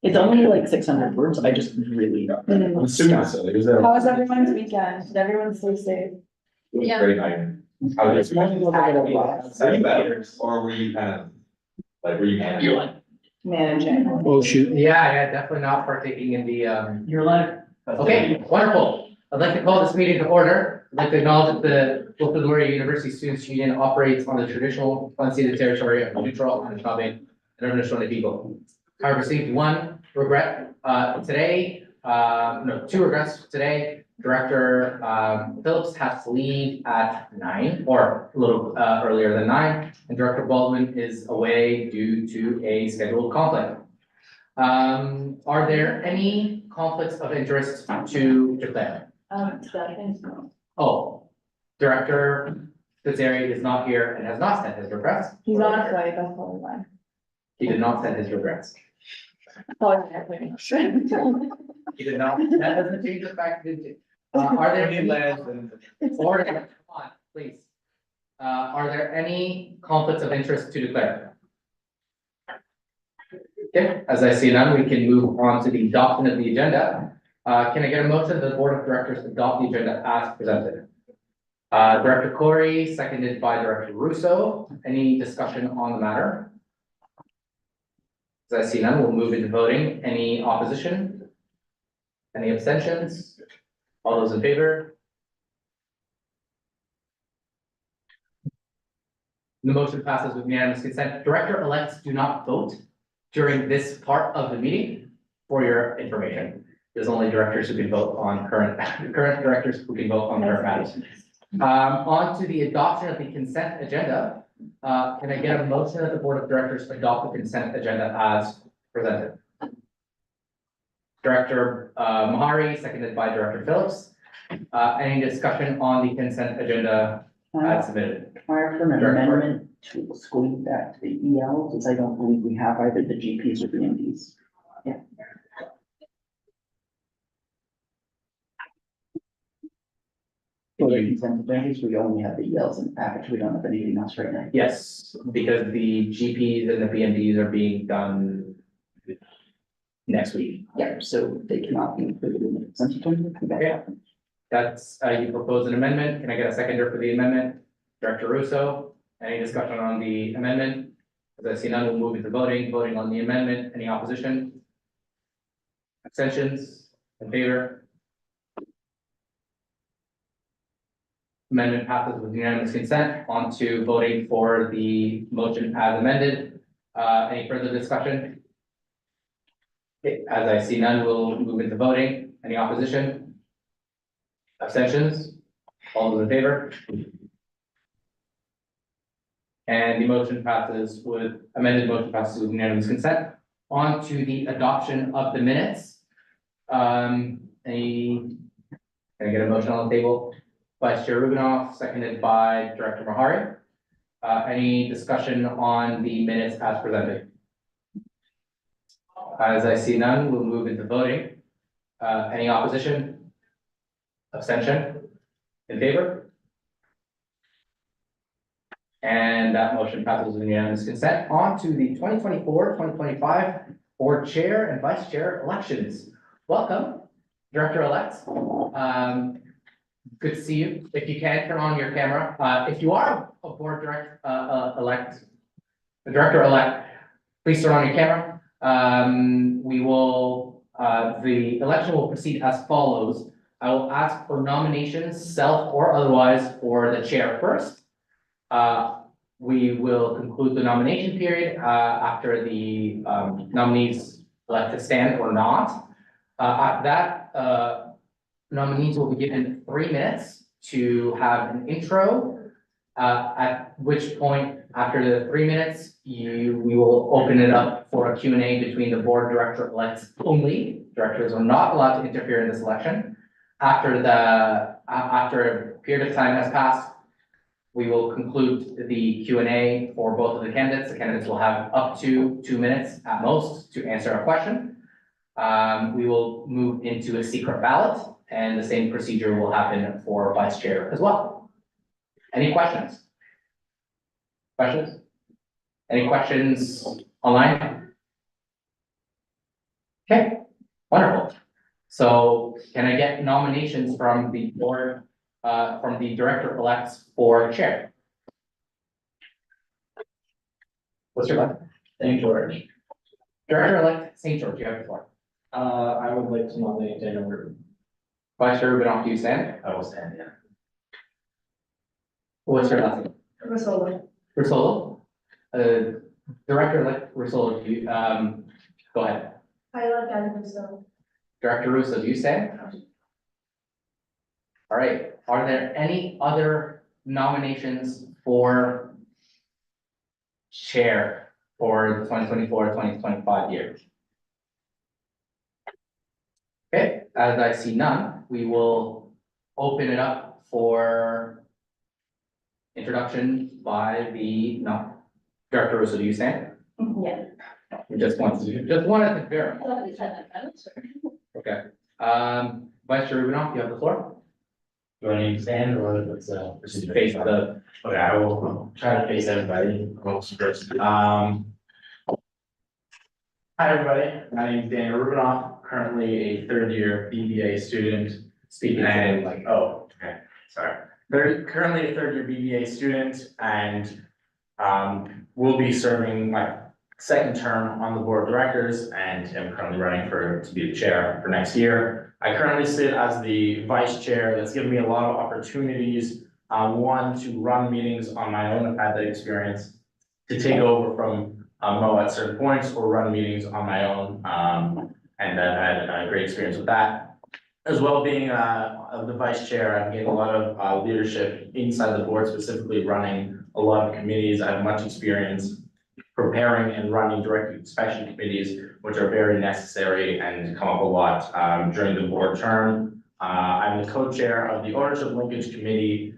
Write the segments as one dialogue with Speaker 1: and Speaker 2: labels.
Speaker 1: It's only like 600 words. I just really.
Speaker 2: I'm assuming so. It was a.
Speaker 3: How was everyone's weekend? Did everyone stay safe?
Speaker 2: It was
Speaker 4: Yeah.
Speaker 2: great night. How was
Speaker 1: Were
Speaker 2: you better, or were you kind of, like, were you managing?
Speaker 3: Managing.
Speaker 5: Oh, shoot.
Speaker 6: Yeah, definitely not partaking in the,
Speaker 1: Your letter.
Speaker 6: okay, wonderful. I'd like to call this meeting to order. I'd like to acknowledge that the Wilfrid Laurier University Students' Union operates on the traditional unceded territory of the neutral Anishinaabe and Anishinaabe people. I received one regret, today, two regrets today. Director, Phillips has to leave at 9 or a little, earlier than 9. And Director Baldwin is away due to a scheduled conflict. Are there any conflicts of interest to declare? Oh, Director Pizzeri is not here and has not sent his regrets.
Speaker 3: He's on a flight, that's probably why.
Speaker 6: He did not send his regrets.
Speaker 3: Probably not waiting.
Speaker 6: He did not, that doesn't change the fact that, are there any, order, come on, please. Are there any conflicts of interest to declare? Okay, as I see none, we can move on to the adoption of the agenda. Can I get a motion that the board of directors adopt the agenda as presented? Director Corey, seconded by Director Russo. Any discussion on the matter? As I see none, we'll move into voting. Any opposition? Any abstentions? All those in favor? The motion passes with unanimous consent. Director-elects do not vote during this part of the meeting, for your information. There's only directors who can vote on current directors who can vote on current matters. On to the adoption of the consent agenda. Can I get a motion that the board of directors adopt the consent agenda as presented? Director Mahari, seconded by Director Phillips. Any discussion on the consent agenda as submitted?
Speaker 1: Require for an amendment to exclude that to the EL, because I don't believe we have either the GPs or the MDs. Yeah. For the consent agendas, we only have the ELs in the package. We don't have anything else right now.
Speaker 6: Yes, because the GPs and the PMDs are being done next week.
Speaker 1: Yeah, so they cannot be included in the consent agenda.
Speaker 6: Okay. That's, you propose an amendment. Can I get a seconder for the amendment? Director Russo, any discussion on the amendment? As I see none, we'll move into voting. Voting on the amendment. Any opposition? Abstentions? In favor? Amendment passes with unanimous consent. On to voting for the motion as amended. Any further discussion? Okay, as I see none, we'll move into voting. Any opposition? Abstentions? All those in favor? And the motion passes with, amended motion passes with unanimous consent. On to the adoption of the minutes. Can I get a motion on the table? Vice Chair Rubinoff, seconded by Director Mahari. Any discussion on the minutes as presented? As I see none, we'll move into voting. Any opposition? Abstention? In favor? And that motion passes with unanimous consent. On to the 2024-2025 board chair and vice chair elections. Welcome, director-elect. Good to see you. If you can, turn on your camera. If you are a board director-elect, please turn on your camera. The election will proceed as follows. I will ask for nominations, self or otherwise, for the chair first. We will conclude the nomination period after the nominees elect to stand or not. At that, nominees will be given 3 minutes to have an intro. At which point, after the 3 minutes, we will open it up for a Q&A between the board director-elects only. Directors are not allowed to interfere in this election. After a period of time has passed, we will conclude the Q&A for both of the candidates. The candidates will have up to 2 minutes at most to answer a question. We will move into a secret ballot, and the same procedure will happen for vice chair as well. Any questions? Questions? Any questions online? Okay, wonderful. So can I get nominations from the board, from the director-elects for chair? What's your name?
Speaker 2: Thank George.
Speaker 6: Director-elect St. George, you have the floor.
Speaker 2: I would like to nominate Daniel Rubin.
Speaker 6: Vice Chair Rubinoff, do you stand?
Speaker 2: I will stand, yeah.
Speaker 6: What's your last name?
Speaker 3: Rosolo.
Speaker 6: Rusolo? Director-elect Rusolo, do you, go ahead.
Speaker 3: I love Jen Russo.
Speaker 6: Director Russo, do you stand? All right, are there any other nominations for chair for the 2024-2025 year? Okay, as I see none, we will open it up for introduction by the, no, Director Russo, do you stand?
Speaker 3: Yeah.
Speaker 6: We just wanted to verify. Okay, Vice Chair Rubinoff, you have the floor.
Speaker 2: Do I need to stand or what's
Speaker 6: Just face the,
Speaker 2: Okay, I will try to face everybody most first. Hi, everybody. My name is Daniel Rubinoff, currently a third year BBA student.
Speaker 6: speaking
Speaker 2: And
Speaker 6: to like,
Speaker 2: oh, okay, sorry. Currently a third year BBA student and will be serving my second term on the board of directors and am currently running to be the chair for next year. I currently sit as the vice chair. That's given me a lot of opportunities. One, to run meetings on my own. I've had that experience, to take over from Mo at certain points or run meetings on my own. And I've had a great experience with that. As well, being the vice chair, I've gained a lot of leadership inside the board, specifically running a lot of committees. I have much experience preparing and running direct inspection committees, which are very necessary and come up a lot during the board term. I'm the co-chair of the Ownership Linkage Committee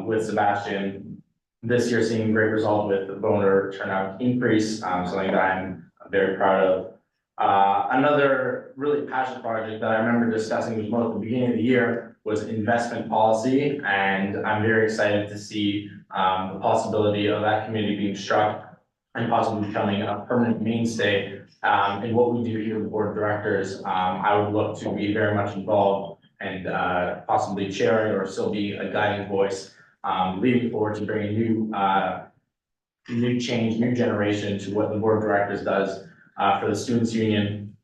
Speaker 2: with Sebastian. This year seeing great result with the voter turnout increase, something that I'm very proud of. Another really passionate project that I remember discussing with Mo at the beginning of the year was investment policy, and I'm very excited to see the possibility of that committee being struck and possibly becoming a permanent mainstay in what we do here with the board of directors. I would look to be very much involved and possibly chairing or still be a guiding voice, leading forward to bringing new change, new generation to what the board of directors does for the Students' Union.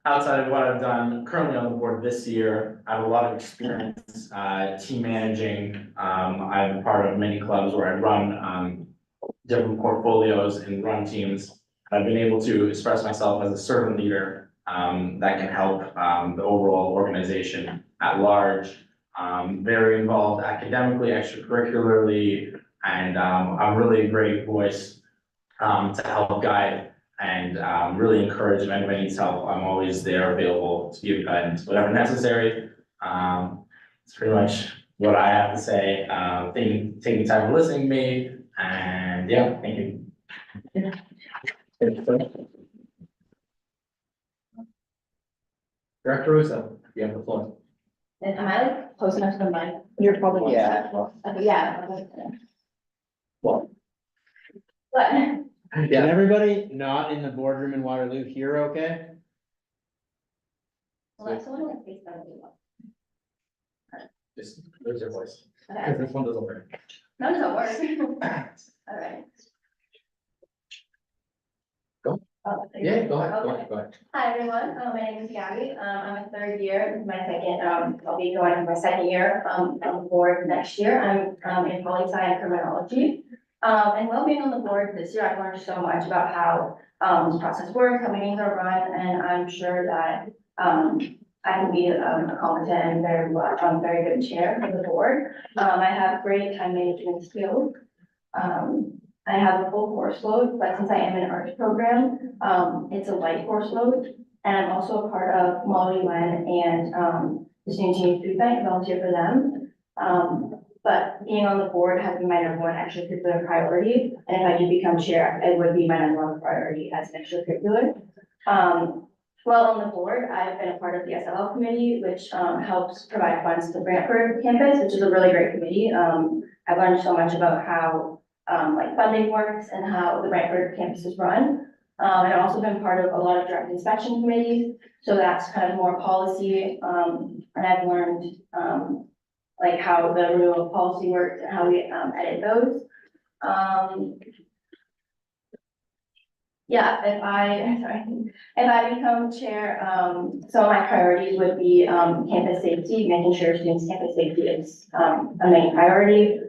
Speaker 2: Outside of what I've done currently on the board this year, I have a lot of experience team managing. I'm part of many clubs where I run different portfolios and run teams. I've been able to express myself as a servant leader that can help the overall organization at large. Very involved academically, extracurricularly, and I'm really a great voice to help guide and really encourage if anybody needs help. I'm always there available to give guidance, whatever necessary. It's pretty much what I have to say. Taking time to listening to me, and yeah, thank you.
Speaker 6: Director Russo, you have the floor.
Speaker 4: And am I like close enough to the mic?
Speaker 3: You're probably.
Speaker 1: Yeah.
Speaker 4: Okay, yeah.
Speaker 6: What?
Speaker 4: What?
Speaker 5: Can everybody not in the boardroom in Waterloo hear okay?
Speaker 4: Well, that's someone like face that.
Speaker 6: Just raise your voice,
Speaker 4: Okay,
Speaker 6: because this one doesn't work.
Speaker 4: no, it doesn't work. All right.
Speaker 6: Go.
Speaker 4: Oh,
Speaker 6: Yeah, go ahead,
Speaker 4: Okay.
Speaker 6: go ahead.
Speaker 4: Hi, everyone. My name is Gabby. I'm a third year. This is my second, I'll be going into my second year on the board next year. I'm in poli-sci and criminology. And while being on the board this year, I've learned so much about how this process works, how meetings are run, and I'm sure that I can be a competent and very good chair of the board. I have great time management skills. I have a full course load, but since I am in an arts program, it's a light course load. And I'm also a part of Molly Wen and the Student Union Food Bank, volunteer for them. But being on the board has been my number one extracurricular priority. And if I do become chair, it would be my number one priority as an extracurricular. While on the board, I've been a part of the SLL committee, which helps provide funds to the Brantford campus, which is a really great committee. I've learned so much about how like funding works and how the Brantford campus is run. And I've also been part of a lot of direct inspection committees, so that's kind of more policy, and I've learned, like how the renewal policy works and how we, edit those. Yeah, if I become chair, some of my priorities would be, campus safety, making sure students' campus safety is, a main priority.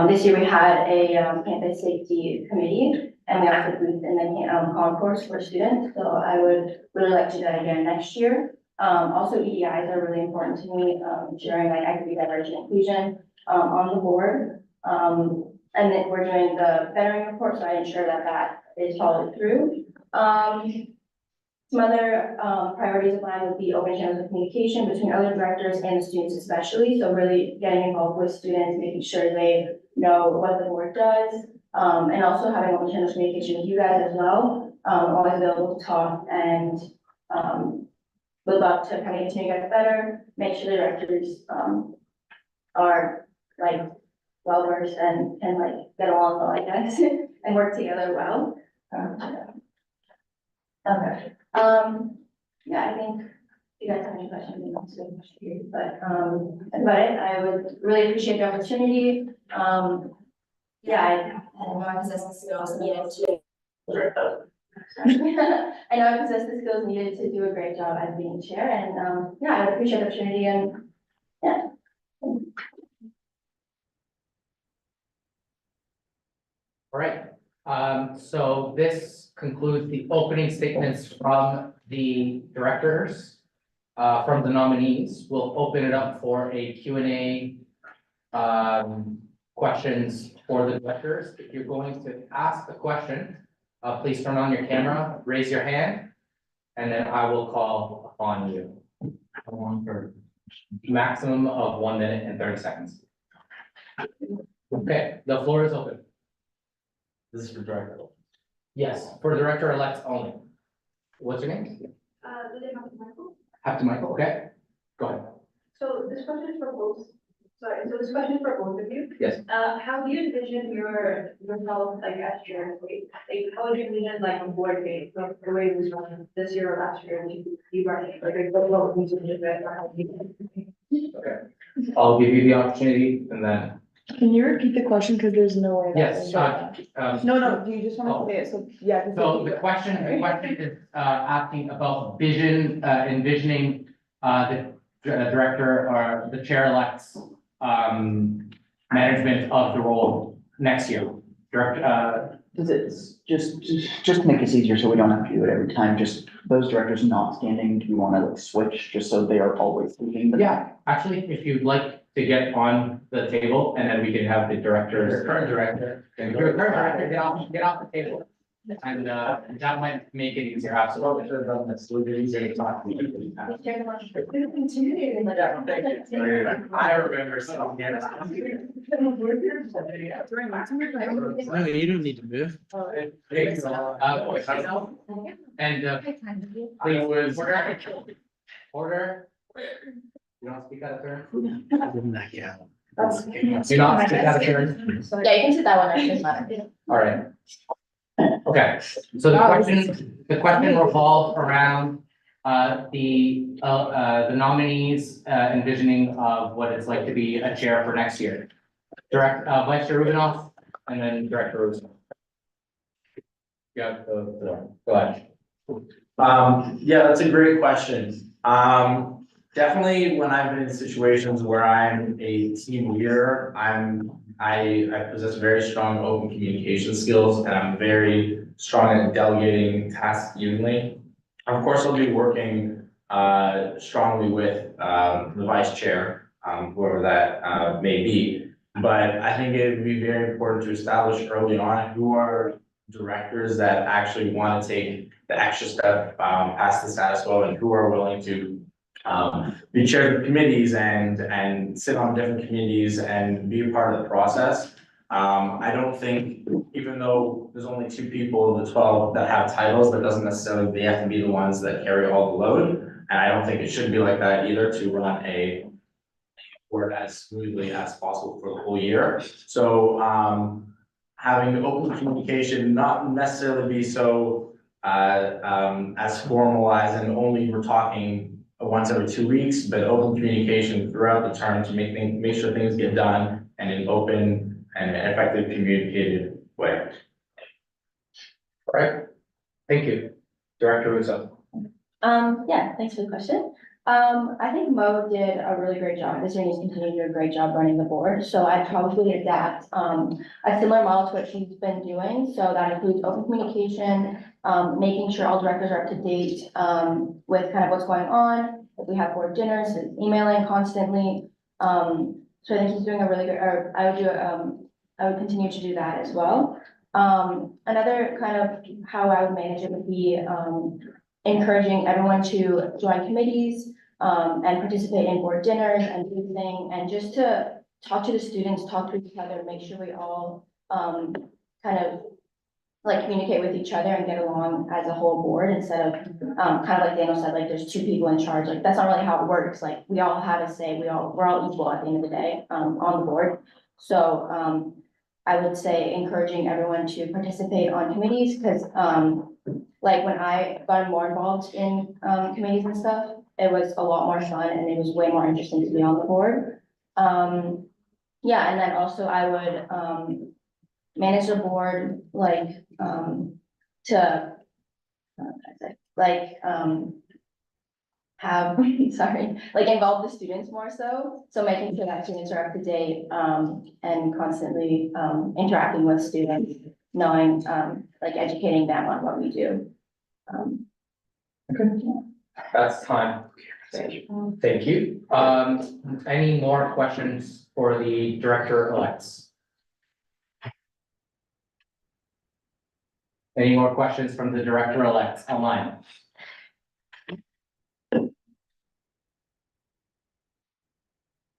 Speaker 4: This year we had a, campus safety committee, and we also booth in the, concourse for students, so I would really like to do that again next year. Also EDIs are really important to me, during like equity, diversity, and inclusion, on the board. And then we're doing the veteran report, so I ensure that that is followed through. Some other, priorities of mine would be open channels of communication between other directors and the students especially. So really getting involved with students, making sure they know what the board does. And also having open channels of communication with you guys as well. Always available to talk and, would love to kind of continue to get better, make sure the directors, are like well versed and like get along well, I guess, and work together well. Okay, yeah, I think you guys have any questions, but, that's about it. I would really appreciate the opportunity. Yeah, I know I possess the skills needed to. I know I possess the skills needed to do a great job as being chair, and, yeah, I would appreciate the opportunity and, yeah.
Speaker 6: All right, so this concludes the opening statements from the directors, from the nominees. We'll open it up for a Q&A, questions for the directors. If you're going to ask a question, please turn on your camera, raise your hand, and then I will call upon you. On for maximum of 1 minute and 30 seconds. Okay, the floor is open.
Speaker 2: This is for director.
Speaker 6: Yes, for director-elect only. What's your name?
Speaker 3: Michael.
Speaker 6: Have to Michael, okay? Go ahead.
Speaker 3: So this question is for both, so this question is for both of you.
Speaker 6: Yes.
Speaker 3: How do you envision yourself, like, as chair? Like, how would you envision, like, a board meeting, like, the way it was run this year or last year, and you run it, like, what would you envision it, or how do you?
Speaker 6: Okay. I'll give you the opportunity and then,
Speaker 7: Can you repeat the question, because there's no way. that
Speaker 6: yes,
Speaker 7: was- No, do you just want to say it, so, yeah. just
Speaker 6: so
Speaker 7: repeat
Speaker 6: the
Speaker 7: it.
Speaker 6: question is, asking about envisioning, the director or the chair-elect's, management of the role next year. Director,
Speaker 1: Does it, just to make this easier, so we don't have to do it every time, just those directors not standing, do you wanna like switch, just so they are always leaving?
Speaker 6: yeah, actually, if you'd like to get on the table and then we can have the directors.
Speaker 2: Your current director.
Speaker 6: Your current director, get off the table. And, that might make it easier, absolutely.
Speaker 2: I remember some.
Speaker 5: No, you don't need to move.
Speaker 6: And, please, order. You don't speak out of turn?
Speaker 5: Yeah.
Speaker 6: Do not speak out of turn.
Speaker 4: Yeah, you can sit that one, it doesn't matter.
Speaker 6: All right. Okay, so the question revolved around, the nominees, envisioning of what it's like to be a chair for next year. Vice Chair Rubinoff, and then Director Rubinoff. Yeah, go ahead.
Speaker 2: Yeah, that's a great question. Definitely when I've been in situations where I'm a team leader, I possess very strong open communication skills and I'm very strong at delegating tasks evenly. Of course, I'll be working strongly with the vice chair, whoever that may be. But I think it would be very important to establish early on who are directors that actually want to take the extra step past the status quo and who are willing to be chairs of committees and sit on different committees and be a part of the process. I don't think, even though there's only 2 people of the 12 that have titles, that doesn't necessarily, they have to be the ones that carry all the load. And I don't think it should be like that either to run a board as smoothly as possible for the whole year. So having open communication, not necessarily be so as formalized and only we're talking once every 2 weeks, but open communication throughout the term to make sure things get done in an open and effective communicated way.
Speaker 6: All right, thank you. Director Russo.
Speaker 4: Yeah, thanks for the question. I think Mo did a really great job this year, and he's continuing to do a great job running the board, so I'd probably adapt, a similar model to what she's been doing, so that includes open communication, making sure all directors are up to date, with kind of what's going on, if we have board dinners, emailing constantly. So I think he's doing a really good, or I would continue to do that as well. Another kind of how I would manage it would be, encouraging everyone to join committees, and participate in board dinners and everything, and just to talk to the students, talk to each other, make sure we all, kind of like communicate with each other and get along as a whole board instead of, kind of like Daniel said, like there's 2 people in charge, like that's not really how it works, like we all have a say, we're all equal at the end of the day, on the board. So, I would say encouraging everyone to participate on committees, because, like when I got more involved in, committees and stuff, it was a lot more fun and it was way more interesting to be on the board. Yeah, and then also I would, manage the board, like, to, how can I say, like, have, sorry, like involve the students more so making sure that students are up to date, and constantly, interacting with students, knowing, like educating them on what we do.
Speaker 6: That's time. Thank you. Any more questions for the director-elects? Any more questions from the director-elects online?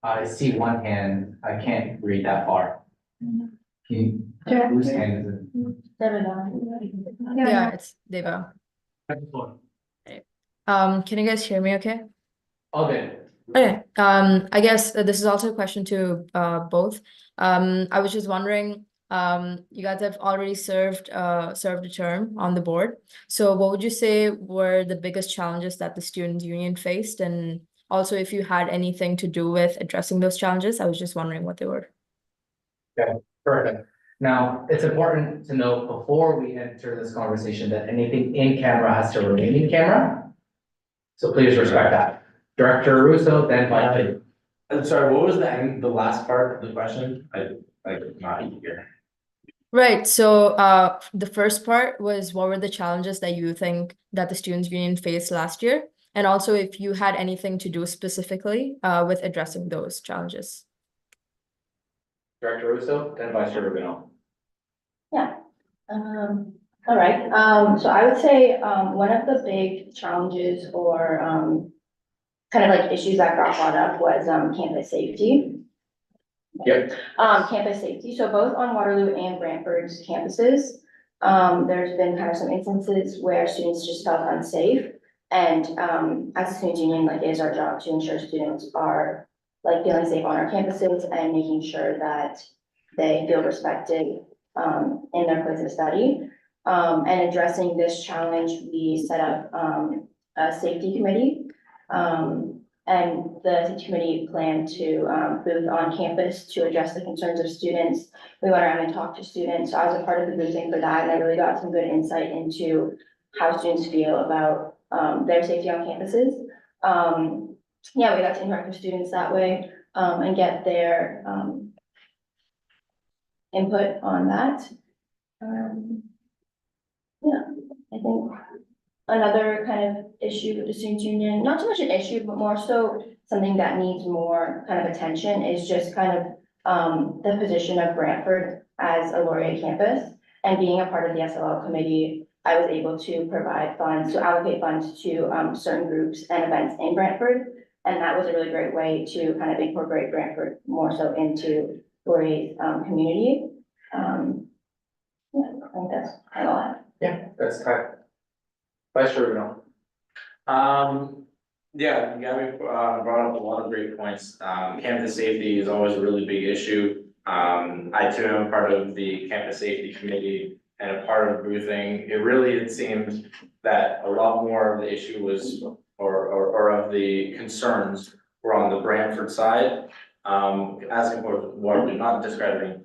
Speaker 6: I see one hand. I can't read that far. Whose hand is it?
Speaker 8: Yeah, it's Deva. Can you guys hear me okay?
Speaker 6: All good.
Speaker 8: Okay, I guess this is also a question to both. I was just wondering, you guys have already served a term on the board. So what would you say were the biggest challenges that the student union faced? And also if you had anything to do with addressing those challenges, I was just wondering what they were.
Speaker 6: Perfect. Now, it's important to note before we enter this conversation that anything in camera has to remain in camera. So please respect that. Director Russo, then Vice Chair.
Speaker 2: I'm sorry, what was the last part of the question? I not here.
Speaker 8: Right, so the first part was what were the challenges that you think that the students union faced last year? And also if you had anything to do specifically with addressing those challenges.
Speaker 6: Director Russo, then Vice Chair Rubino.
Speaker 4: Yeah, all right, so I would say, one of the big challenges or, kind of like issues that got brought up was, campus safety.
Speaker 6: Yep.
Speaker 4: Campus safety, so both on Waterloo and Brantford's campuses, there's been kind of some instances where students just felt unsafe. And, as a student union, like it is our job to ensure students are like feeling safe on our campuses and making sure that they feel respected, in their place of study. And addressing this challenge, we set up, a safety committee. And the safety committee planned to, booth on campus to address the concerns of students. We went around and talked to students. So I was a part of the boothing for that, and I really got some good insight into how students feel about, their safety on campuses. Yeah, we got to interact with students that way, and get their, input on that. Yeah, I think another kind of issue with the students union, not so much an issue, but more so something that needs more kind of attention is just kind of, the position of Brantford as a Laurier campus. And being a part of the SLL committee, I was able to provide funds, to allocate funds to, certain groups and events in Brantford. And that was a really great way to kind of incorporate Brantford more so into Laurier's, community. Yeah, I think that's kind of all I have.
Speaker 6: Yeah, that's kind. Vice Chair Rubino.
Speaker 2: Yeah, Gabby brought up a lot of great points. Campus safety is always a really big issue. I too am part of the campus safety committee. and a part of boothing, it seemed that a lot more of the issue was, or of the concerns were on the Brantford side. Asking for what, not discrediting,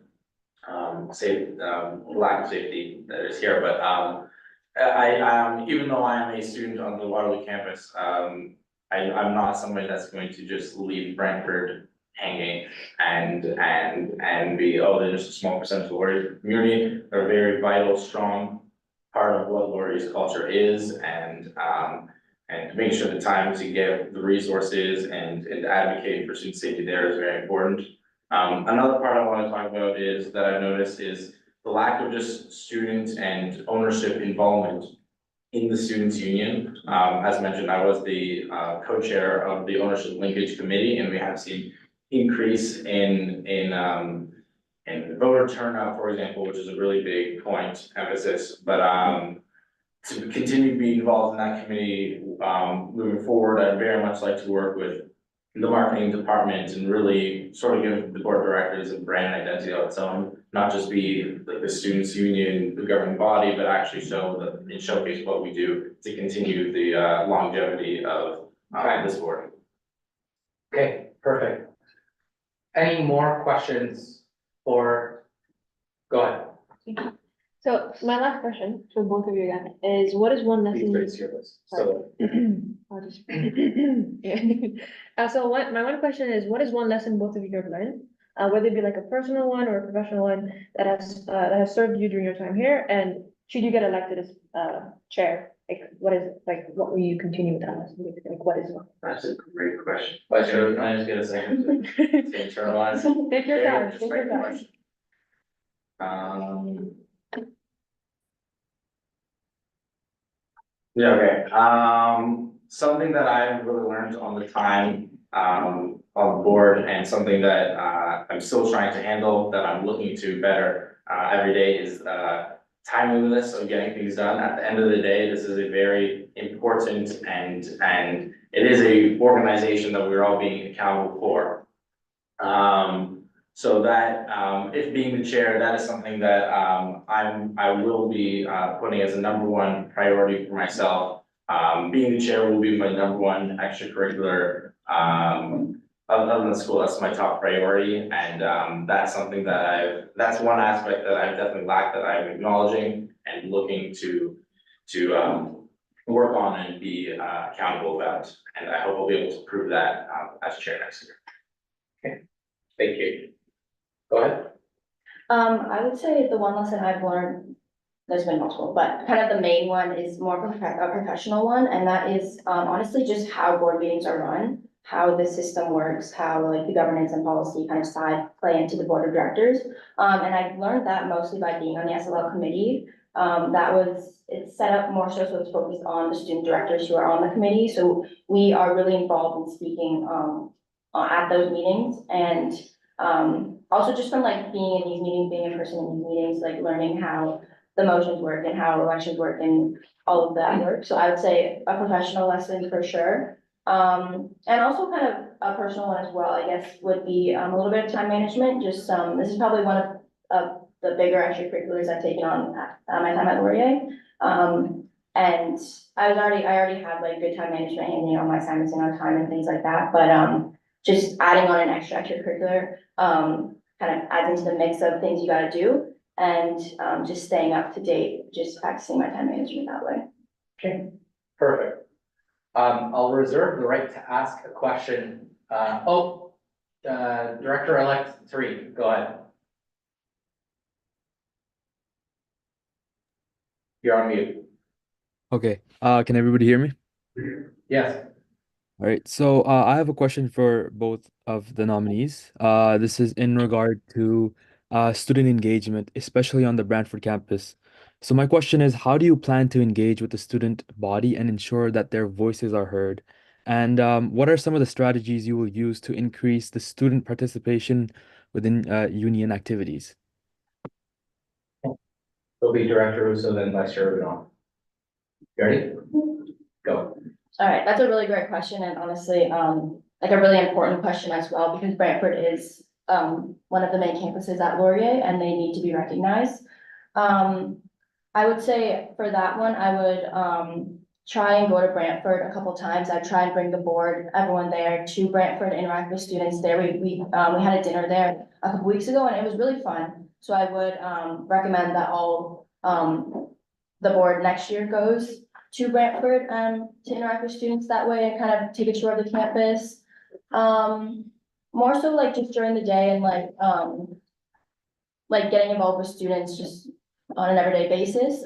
Speaker 2: lack of safety that is here, but, even though I am a student on the Waterloo campus, I'm not somebody that's going to just leave Brantford hanging and be, oh, they're just a small percentage of the Laurier community. They're a very vital, strong part of what Laurier's culture is, and making sure the time to get the resources and advocate for student safety there is very important. Another part I want to talk about is that I've noticed is the lack of just student and ownership involvement in the students' union. As mentioned, I was the co-chair of the ownership linkage committee, and we have seen increase in voter turnout, for example, which is a really big point emphasis, but to continue to be involved in that committee, moving forward, I'd very much like to work with the marketing department and really sort of give the board of directors a brand identity of its own, not just be like the students' union, the governing body, but actually showcase what we do to continue the longevity of this board.
Speaker 6: Okay, perfect. Any more questions or, go ahead.
Speaker 3: So my last question for both of you again is, what is one lesson?
Speaker 2: So,
Speaker 3: I'll just. Yeah. My one question is, what is one lesson both of you have learned? Whether it be like a personal one or a professional one that has served you during your time here, and should you get elected as chair, like what will you continue with that lesson? Like what is one?
Speaker 2: that's a great question. Vice Chair, can I just get a second to internalize?
Speaker 3: Take your time,
Speaker 2: Just
Speaker 3: take
Speaker 2: write
Speaker 3: your
Speaker 2: the
Speaker 3: time.
Speaker 2: question. Yeah, okay, something that I've really learned on the time, on the board, and something that, I'm still trying to handle, that I'm looking to better, every day is, timeliness of getting things done. At the end of the day, this is a very important and it is a organization that we're all being accountable for. So that, if being the chair, that is something that, I will be, putting as a number one priority for myself. Being the chair will be my number one extracurricular, other than school, that's my top priority, and, that's something that that's one aspect that I've definitely lacked, that I'm acknowledging and looking to, work on and be, accountable about, and I hope I'll be able to prove that, as chair next year. Okay, thank you. Go ahead.
Speaker 4: I would say the one lesson I've learned, there's been multiple, but kind of the main one is more a professional one, and that is honestly just how board meetings are run, how the system works, how like the governance and policy kind of side play into the board of directors. And I've learned that mostly by being on the SLL committee. It's set up more so it's focused on the student directors who are on the committee, so we are really involved in speaking at those meetings, and also just from like being in these meetings, being in person in these meetings, like learning how the motions work and how elections work and all of that work. So I would say a professional lesson for sure. And also kind of a personal one as well, I guess, would be a little bit of time management. Just this is probably one of the bigger extracurriculars I've taken on at my time at Laurier. And I already had like good time management, handling all my assignments in on time and things like that, but just adding on an extracurricular kind of adds into the mix of things you gotta do, and just staying up to date, just practicing my time management that way.
Speaker 6: Okay, perfect. I'll reserve the right to ask a question. Director-elect Tariq, go ahead. You're on mute.
Speaker 9: Okay, can everybody hear me?
Speaker 6: Yes.
Speaker 9: All right, so I have a question for both of the nominees. This is in regard to student engagement, especially on the Brantford campus. So my question is, how do you plan to engage with the student body and ensure that their voices are heard? And what are some of the strategies you will use to increase the student participation within union activities?
Speaker 6: It'll be Director Russo, then Vice Chair Rubin. You ready? Go.
Speaker 4: All right, that's a really great question, and honestly, like a really important question as well, because Brantford is one of the main campuses at Laurier, and they need to be recognized. I would say for that one, I would, try and go to Brantford a couple times. I'd try and bring the board, everyone there to Brantford, interact with students there. We had a dinner there a couple weeks ago and it was really fun. So I would, recommend that all, the board next year goes to Brantford, to interact with students that way and kind of take a tour of the campus. More so like just during the day and like getting involved with students just on an everyday basis.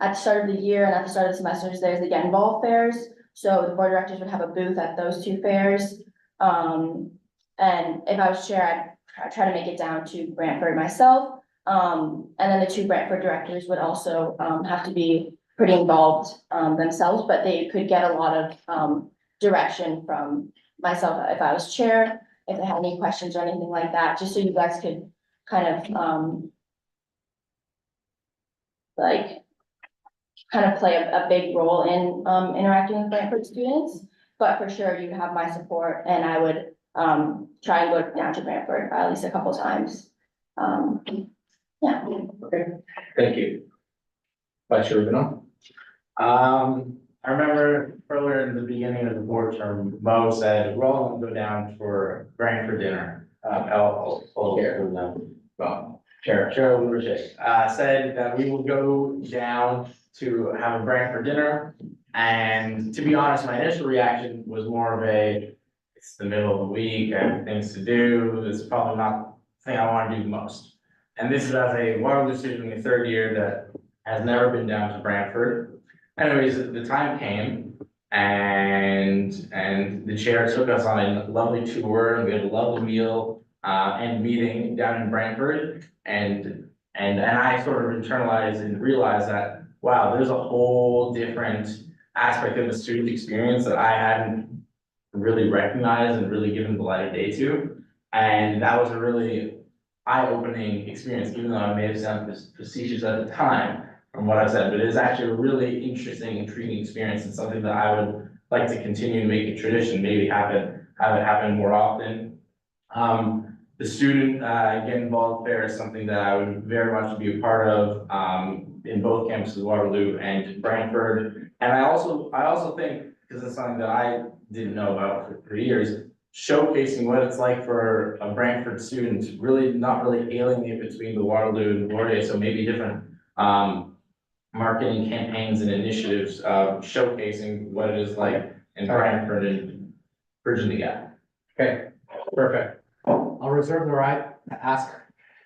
Speaker 4: At the start of the year and at the start of the semesters, there's the Get Involved fairs. So the board of directors would have a booth at those two fairs. And if I was chair, I'd try to make it down to Brantford myself. And then the two Brantford directors would also, have to be pretty involved, themselves, but they could get a lot of, direction from myself if I was chair, if they had any questions or anything like that, just so you guys could kind of, like, kind of play a big role in, interacting with Brantford students. But for sure, you'd have my support and I would, try and go down to Brantford at least a couple times. Yeah.
Speaker 6: Okay, thank you. Vice Chair Rubino?
Speaker 2: I remember earlier in the beginning of the board term, Mo said, we're all gonna go down for Brantford dinner. I'll
Speaker 6: Well, Chair.
Speaker 2: Cheryl Boucher, said that we will go down to have a Brantford dinner. And to be honest, my initial reaction was more of a, it's the middle of the week, I have things to do, it's probably not the thing I wanna do the most. And this is as a Waterloo student in the third year that has never been down to Brantford. Anyways, the time came and the chair took us on a lovely tour and we had a lovely meal and meeting down in Brantford. And I sort of internalized and realized that, wow, there's a whole different aspect of the student experience that I hadn't really recognized and really given the light of day to. And that was a really eye-opening experience, even though I may have sounded facetious at the time from what I've said, but it is actually a really interesting, intriguing experience and something that I would like to continue to make a tradition, maybe have it happen more often. The student Get Involved fair is something that I would very much be a part of in both campuses, Waterloo and Brantford. And I also think, because it's something that I didn't know about for years, showcasing what it's like for a Brantford student, really not really alienate between the Waterloo and Laurier, so maybe different marketing campaigns and initiatives showcasing what it is like in Brantford and bridging the gap.
Speaker 6: Okay, perfect. I'll reserve the right to ask,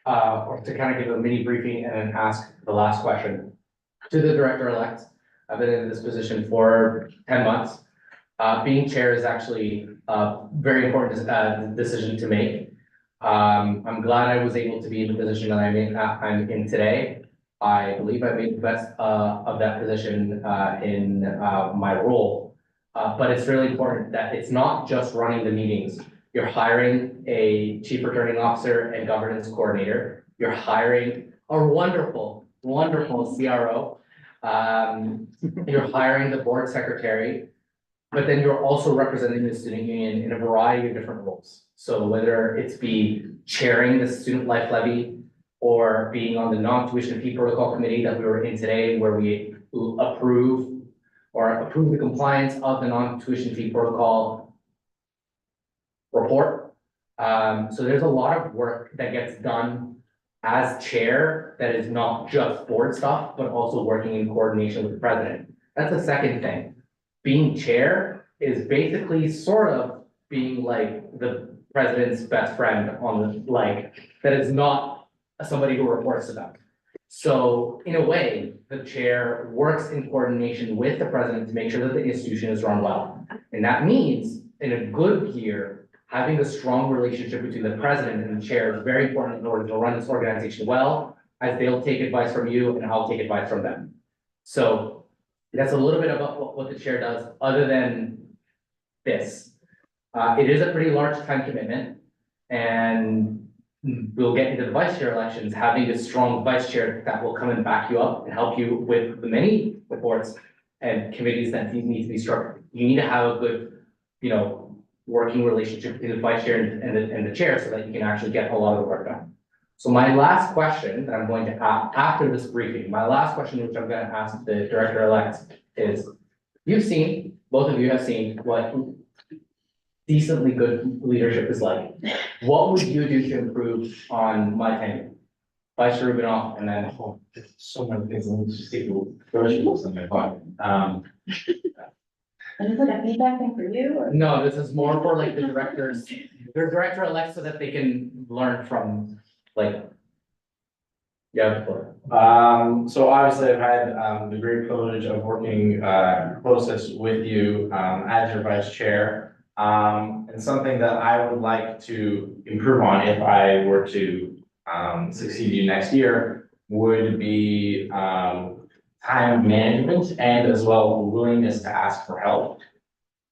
Speaker 6: or to kind of give a mini briefing and then ask the last question to the director-elect. I've been in this position for 10 months. Being chair is actually a very important decision to make. I'm glad I was able to be in the position that I'm in today. I believe I made the best of that position in my role. But it's really important that it's not just running the meetings. You're hiring a chief returning officer and governance coordinator. You're hiring a wonderful CRO. You're hiring the board secretary, but then you're also representing the student union in a variety of different roles. So whether it's be chairing the student life levy or being on the non-tuition fee protocol committee that we were in today, where we approve the compliance of the non-tuition fee protocol report. So there's a lot of work that gets done as chair that is not just board stuff, but also working in coordination with the president. That's the second thing. Being chair is basically sort of being like the president's best friend on the, like, that is not somebody who reports to them. So in a way, the chair works in coordination with the president to make sure that the institution is run well. And that means in a good year, having a strong relationship between the president and the chair is very important in order to run this organization well, as they'll take advice from you and I'll take advice from them. So that's a little bit about what the chair does, other than this. It is a pretty large time commitment, and we'll get into the vice chair elections, having a strong vice chair that will come and back you up and help you with the many reports and committees that need to be structured. You need to have a good, working relationship between the vice chair and the chair so that you can actually get a lot of the work done. So my last question that I'm going to ask after this briefing, my last question, which I'm gonna ask the director-elect is, you've seen, both of you have seen what decently good leadership is like. What would you do to improve on my tenure? Vice Chair Rubinoff, and then,
Speaker 2: So many things, let me just take a groceries in my pocket.
Speaker 4: And is it a feedback thing for you or?
Speaker 6: no, this is more for like the directors, their director-elect so that they can learn from, like. Yeah, before.
Speaker 2: So obviously I've had, the great privilege of working, closest with you, as your vice chair. And something that I would like to improve on if I were to, succeed you next year would be, time management and as well willingness to ask for help.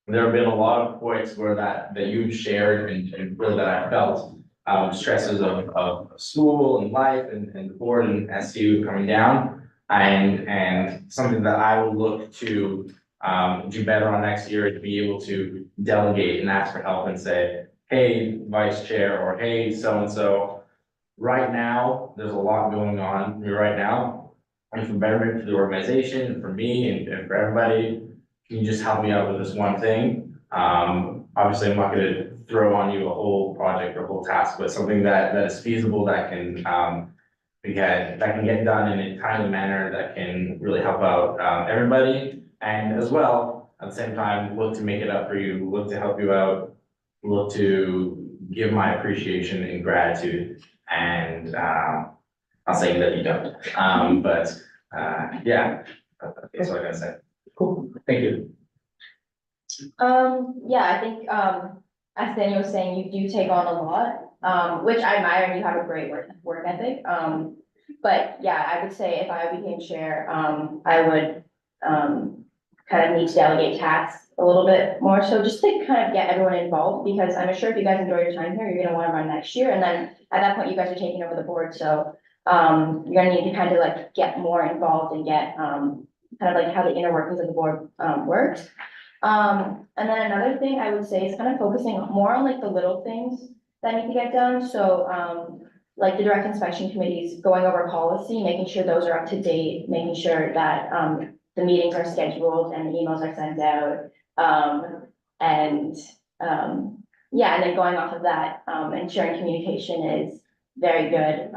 Speaker 2: There have been a lot of points where that you've shared and really that I felt, stresses of school and life and the board and SU coming down. And something that I would look to, do better on next year is be able to delegate and ask for help and say, hey, vice chair, or hey, so-and-so. Right now, there's a lot going on for me right now. And for betterment for the organization, and for me and for everybody, can you just help me out with this one thing? Obviously, I'm not gonna throw on you a whole project or a whole task, but something that is feasible, that can, that can get done in a timely manner, that can really help out, everybody. And as well, at the same time, look to make it up for you, look to help you out, look to give my appreciation and gratitude. And, not saying that you don't, but, yeah, that's what I gotta say.
Speaker 6: Cool, thank you.
Speaker 4: Yeah, I think, as Daniel was saying, you do take on a lot, which I admire, and you have a great work ethic. But yeah, I would say if I became chair, I would, kind of need to delegate tasks a little bit more, so just to kind of get everyone involved, because I'm sure if you guys enjoy your time here, you're gonna wanna run next year, and then at that point, you guys are taking over the board, so you're gonna need to kind of like get more involved and get, kind of like how the inner workings of the board, works. And then another thing I would say is kind of focusing more on like the little things that need to get done, so, like the direct inspection committees, going over policy, making sure those are up to date, making sure that, the meetings are scheduled and the emails are sent out. And, yeah, and then going off of that, ensuring communication is very good,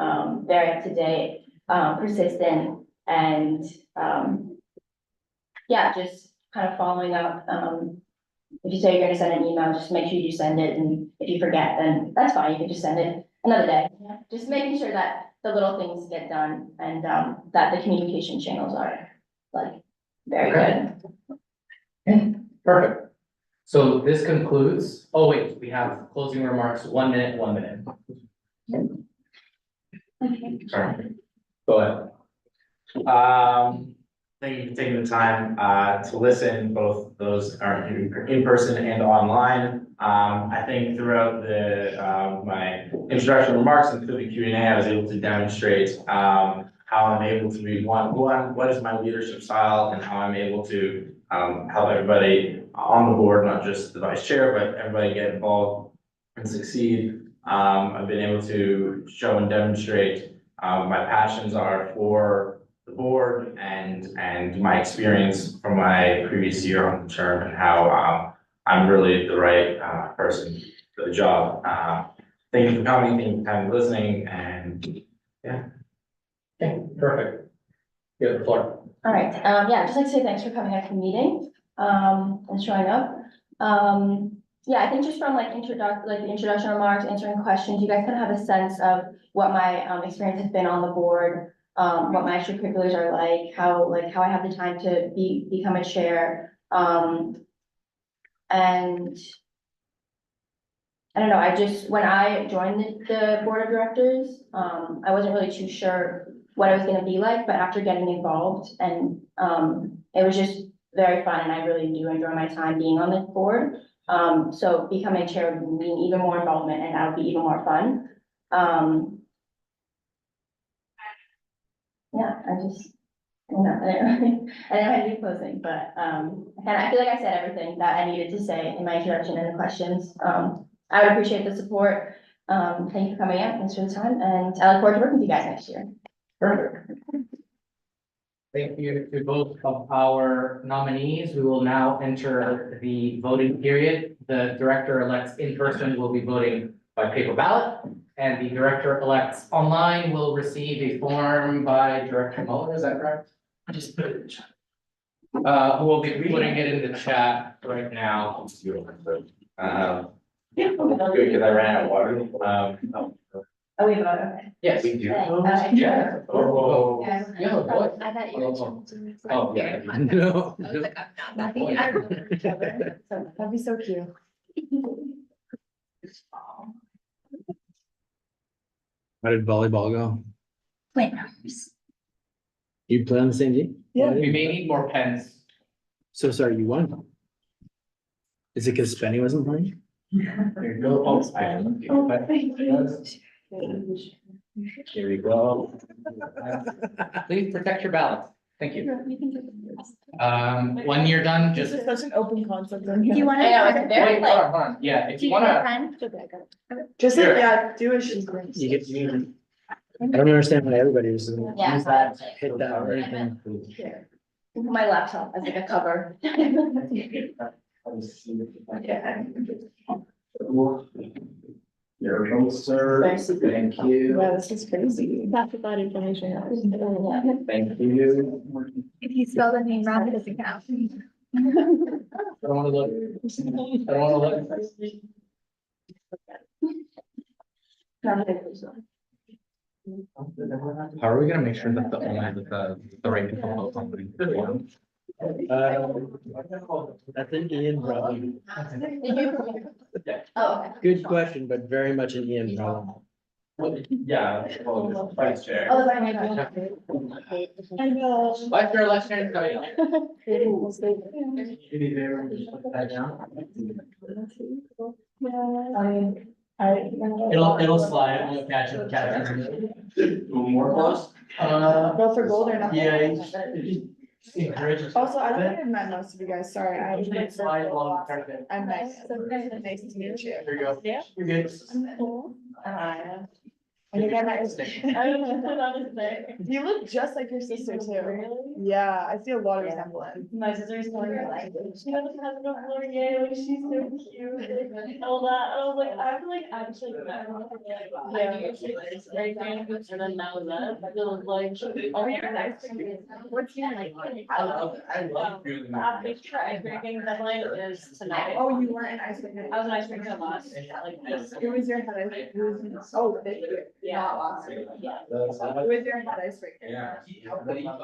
Speaker 4: very up to date, persistent, and, yeah, just kind of following up. If you say you're gonna send an email, just make sure you send it, and if you forget, then that's fine, you can just send it another day. Just making sure that the little things get done and, that the communication channels are like very good.
Speaker 6: Perfect. So this concludes, oh wait, we have closing remarks, 1 minute, 1 minute.
Speaker 2: Sorry.
Speaker 6: Go ahead.
Speaker 2: Thank you for taking the time, to listen, both those are in person and online. I think throughout my introductory remarks and through the Q&A, I was able to demonstrate, how I'm able to be what is my leadership style, and how I'm able to, help everybody on the board, not just the vice chair, but everybody get involved and succeed. I've been able to show and demonstrate, my passions are for the board and my experience from my previous year on the term, and how, I'm really the right, person for the job. Thank you for coming, thank you for kind of listening, and yeah.
Speaker 6: Okay, perfect. You have the floor.
Speaker 4: All right, yeah, I'd just like to say thanks for coming out to the meeting, and showing up. Yeah, I think just from like the introduction remarks, answering questions, you guys kind of have a sense of what my, experience has been on the board, what my extracurriculars are like, how I have the time to become a chair. And I don't know, when I joined the board of directors, I wasn't really too sure what it was gonna be like, but after getting involved, and, it was just very fun, and I really do enjoy my time being on the board. So becoming chair would mean even more involvement, and that would be even more fun. Yeah, I don't know how to do closing, but, I feel like I said everything that I needed to say in my introduction and the questions. I would appreciate the support Thank you for coming out, thanks for the time, and I look forward to working with you guys next year.
Speaker 6: Perfect. Thank you to both of our nominees. We will now enter the voting period. The director-elects in person will be voting by paper ballot, and the director-elects online will receive a form by Director Muller, is that correct? I just put it in the chat. Who will be putting it in the chat right now. Yeah, good, because I ran out of water.
Speaker 4: Oh, we vote, okay.
Speaker 6: Yes, we do.
Speaker 4: Yeah.
Speaker 6: Oh,
Speaker 4: Yeah.
Speaker 6: yeah, boy.
Speaker 8: I thought
Speaker 6: you were Oh, yeah. No.
Speaker 7: That'd be so cute.
Speaker 5: How did volleyball go?
Speaker 4: Wait.
Speaker 5: You play on the same team?
Speaker 7: Yeah.
Speaker 6: We may need more pens.
Speaker 5: So sorry, you won? Is it because Spenny wasn't playing?
Speaker 6: There you go. Oh,
Speaker 5: Here we go.
Speaker 6: Please protect your ballot. Thank you. When you're done,
Speaker 7: This
Speaker 6: just.
Speaker 7: is such an open concept.
Speaker 8: Do you
Speaker 4: I know,
Speaker 8: wanna?
Speaker 4: it's very
Speaker 6: Wait,
Speaker 4: like.
Speaker 6: hold on. Yeah, if
Speaker 8: Do
Speaker 6: you
Speaker 8: you need a
Speaker 6: wanna.
Speaker 8: pen?
Speaker 7: Just like,
Speaker 6: Sure.
Speaker 7: yeah, do as she brings.
Speaker 5: You get, I don't understand why everybody was
Speaker 4: Yeah.
Speaker 6: Use that.
Speaker 5: hit that or anything.
Speaker 4: My laptop as like a cover.
Speaker 6: Your vote, sir. Thank you.
Speaker 7: Yeah, this is crazy.
Speaker 8: Classified information.
Speaker 6: Thank you.
Speaker 8: If you spell the name wrong, it doesn't count.
Speaker 6: I don't wanna look. I don't wanna look. How are we gonna make sure that the right people vote on?
Speaker 5: That's an Ian problem.
Speaker 4: Oh, okay.
Speaker 5: Good question, but very much an Ian problem.
Speaker 6: Yeah, well, vice chair.
Speaker 4: Oh, that's right.
Speaker 7: I know.
Speaker 6: Vice chair election is coming up. It'll slide, it won't catch it. More close?
Speaker 7: Go for gold or nothing.
Speaker 6: Encourage.
Speaker 7: Also, I don't think I've met most of you guys, sorry, I was like.
Speaker 6: Slide along the carpet.
Speaker 7: I'm nice, nice to meet you.
Speaker 6: There you go.
Speaker 7: Yeah.
Speaker 6: You're good.
Speaker 7: I think I might. You look just like your sister too. Really? Yeah, I see a lot of resemblance.
Speaker 3: My sister's telling me like, she doesn't have enough Laurier, like she's so cute, all that, I was like, I'm like actually. And then now that, it was like, oh, you're nice. What's your like?
Speaker 6: I love doing that.
Speaker 3: Big try drinking deadline is tonight.
Speaker 7: Oh, you weren't in ice cream.
Speaker 3: I was an ice cream last, like this.
Speaker 7: Who was your head ice cream? Oh, this year, not last year.
Speaker 3: Yeah.
Speaker 7: Who was your head ice cream?
Speaker 6: Yeah.
Speaker 7: You don't remember?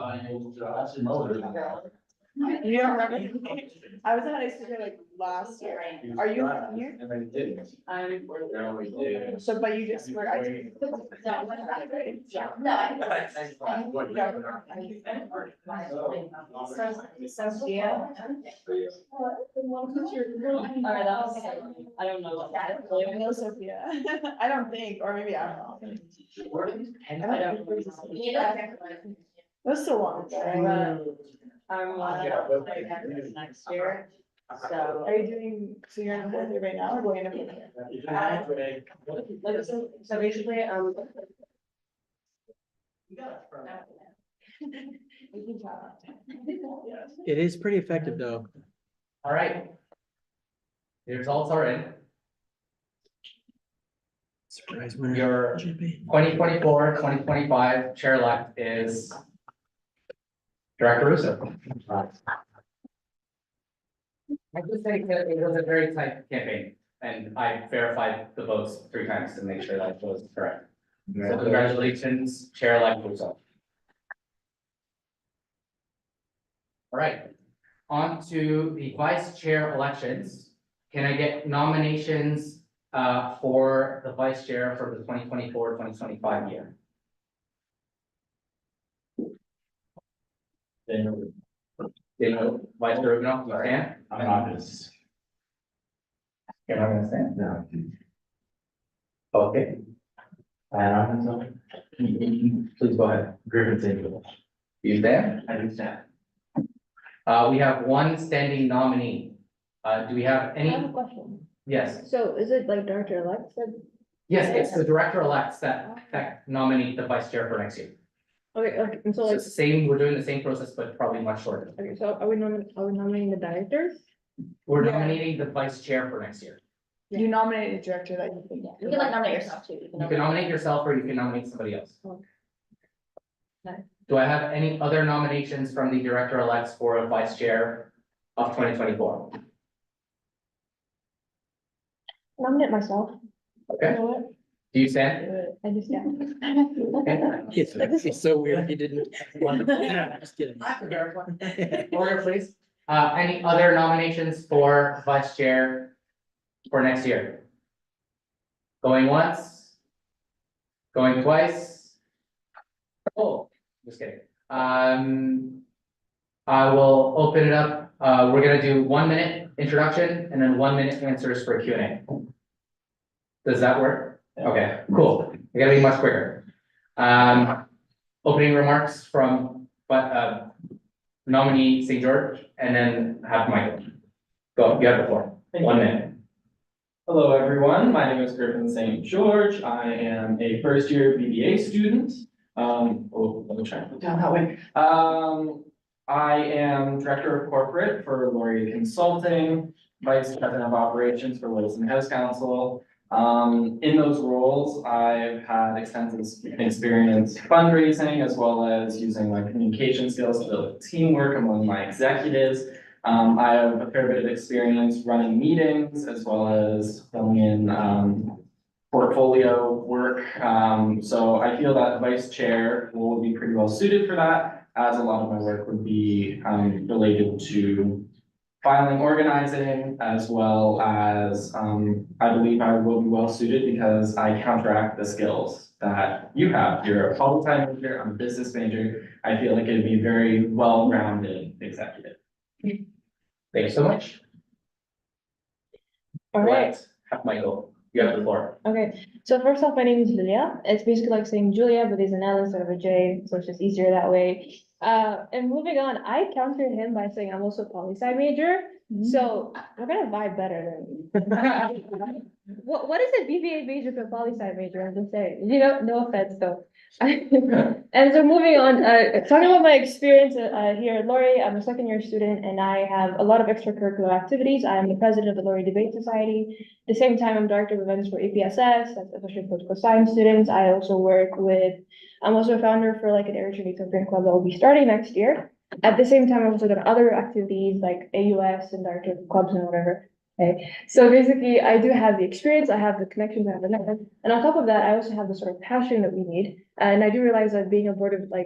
Speaker 7: I was at ice cream like last year. Are you from here?
Speaker 6: And I didn't.
Speaker 3: I'm.
Speaker 6: No, we did.
Speaker 7: So, but you just were ice cream.
Speaker 4: Yeah, no.
Speaker 3: Sophia. Alright, that was, I don't know.
Speaker 7: I know Sophia. I don't think, or maybe I don't know.
Speaker 6: Where are these pens?
Speaker 7: I don't know. It was so long ago.
Speaker 3: Next year, so.
Speaker 7: Are you doing, so you're in the fourth year right now or going into?
Speaker 3: So basically,
Speaker 5: It is pretty effective though.
Speaker 6: All right. The results are in.
Speaker 5: Surprise winner.
Speaker 6: Your 2024-2025 chair-elect is Director Russo. I just think that it was a very tight campaign, and I verified the votes 3 times to make sure that it was correct. So congratulations, Chair-elect Russo. All right, on to the vice chair elections. Can I get nominations for the vice chair for the 2024-2025 year? Daniel, Vice Chair Rubino, you stand?
Speaker 2: I'm not just.
Speaker 6: You're not gonna stand?
Speaker 2: No.
Speaker 6: Okay. Please go ahead.
Speaker 2: Griffin Single.
Speaker 6: You stand?
Speaker 2: I do stand.
Speaker 6: We have one standing nominee. Do we have
Speaker 8: I have a
Speaker 6: any?
Speaker 8: question.
Speaker 6: Yes,
Speaker 8: So is it like Director-elect said
Speaker 6: Yes, it's the director-elects that nominate the vice chair for next year.
Speaker 7: Okay, and so
Speaker 6: So
Speaker 7: like,
Speaker 6: it's the same, we're doing the same process, but probably much shorter.
Speaker 7: okay, so are we nominating the directors?
Speaker 6: We're
Speaker 7: Yeah.
Speaker 6: nominating the vice chair for next year.
Speaker 7: You nominate a director that you think.
Speaker 4: You can like nominate yourself too.
Speaker 6: You can nominate yourself or you can nominate somebody else.
Speaker 7: Okay.
Speaker 6: Do I have any other nominations from the director-elects for a vice chair of 2024?
Speaker 7: Nominate myself.
Speaker 6: Okay,
Speaker 7: You know what?
Speaker 6: do you stand?
Speaker 7: I just, yeah.
Speaker 5: It's so weird, he didn't. Just kidding.
Speaker 6: Order, please. Any other nominations for vice chair for next year? Going once? Going twice? Oh, just kidding. I will open it up. We're gonna do 1 minute introduction and then 1 minute answers for Q&A. Does that work? Okay, cool. I gotta be much quicker. Opening remarks from, nominee St. George, and then have Michael. Go, you have the floor. 1 minute.
Speaker 10: Hello, everyone. My name is Griffin St. George. I am a first-year BBA student. Let me try and put down that way. I am Director of Corporate for Laureate Consulting, Vice President of Operations for Wilson House Council. In those roles, I've had extensive experience fundraising as well as using my communication skills to build teamwork among my executives. I have a fair bit of experience running meetings as well as filling in portfolio work. So I feel that vice chair will be pretty well suited for that, as a lot of my work would be related to filing, organizing, as well as I believe I will be well suited because I counteract the skills that you have. You're a poli-sci major, I'm a business major. I feel like it'd be very well-rounded executive.
Speaker 6: Thank you so much.
Speaker 7: All right,
Speaker 6: Let's have Michael, you have the floor.
Speaker 7: okay, so first off, my name is Julia. It's basically like saying Julia, but there's an L instead of a J, so it's just easier that way. And moving on, I countered him by saying I'm also a poli-sci major, so we're gonna vibe better than. What is a BBA major for a poli-sci major? I'm just saying, no offense though. And so moving on, talking about my experience here at Laureate, I'm a second-year student and I have a lot of extracurricular activities. I am the president of the Laureate Debate Society. At the same time, I'm director of events for APSS, that's Association of Political Science Students. I also I'm also a founder for like an Eritrean Ethiopian club that will be starting next year. At the same time, I've also done other activities like AUS and director of clubs and whatever. Okay, so basically I do have the experience, I have the connections, I have the network, and on top of that, I also have the sort of passion that we need. And I do realize that being a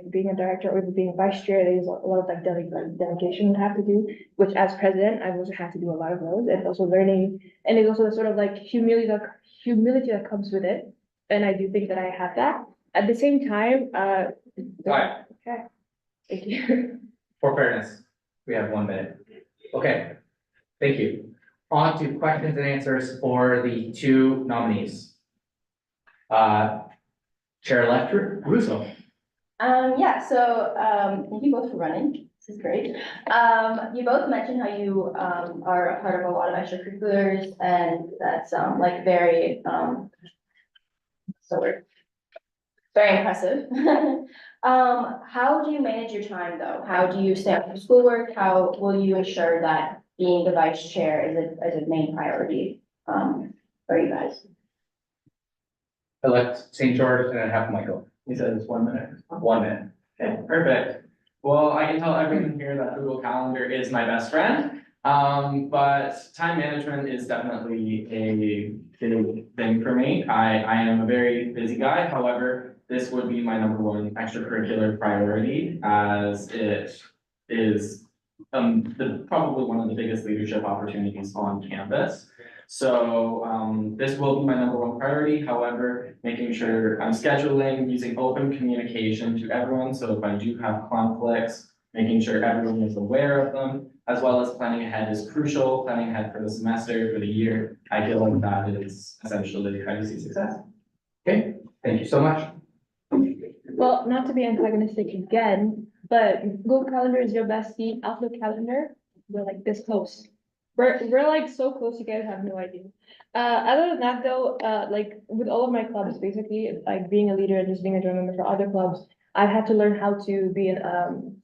Speaker 7: being a director or even being a vice chair, there's a lot of like delegation we have to do, which as president, I've also had to do a lot of those and also learning. And there's also the sort of like humility that comes with it. And I do think that I have that. At the same time,
Speaker 6: Right.
Speaker 7: Okay, thank you.
Speaker 6: For fairness, we have 1 minute. Okay, thank you. On to questions and answers for the two nominees. Chair-elect Russo.
Speaker 4: Yeah, so, thank you both for running. This is great. You both mentioned how you, are a part of a lot of extracurriculars and that's, like very, very impressive. How do you manage your time though? How do you stay up for schoolwork? How will you ensure that being the vice chair is a main priority, for you guys?
Speaker 6: Elect St. George and then have Michael.
Speaker 10: He said it's 1 minute.
Speaker 6: 1 minute.
Speaker 10: Okay, perfect. Well, I can tell everyone here that Google Calendar is my best friend. But time management is definitely a big thing for me. I am a very busy guy. However, this would be my #1 extracurricular priority as it is probably one of the biggest leadership opportunities on campus. So this will be my #1 priority. However, making sure I'm scheduling, using open communication to everyone. So if I do have conflicts, making sure everyone is aware of them, as well as planning ahead is crucial. Planning ahead for the semester, for the year. I feel like that is essentially how you see success.
Speaker 6: Okay, thank you so much.
Speaker 7: Well, not to be antagonistic again, but Google Calendar is your bestie. Outlook calendar, we're like this close. We're like so close, you guys have no idea. Other than that though, like with all of my clubs, basically, like being a leader and just being a joint member for other clubs, I've had to learn how to be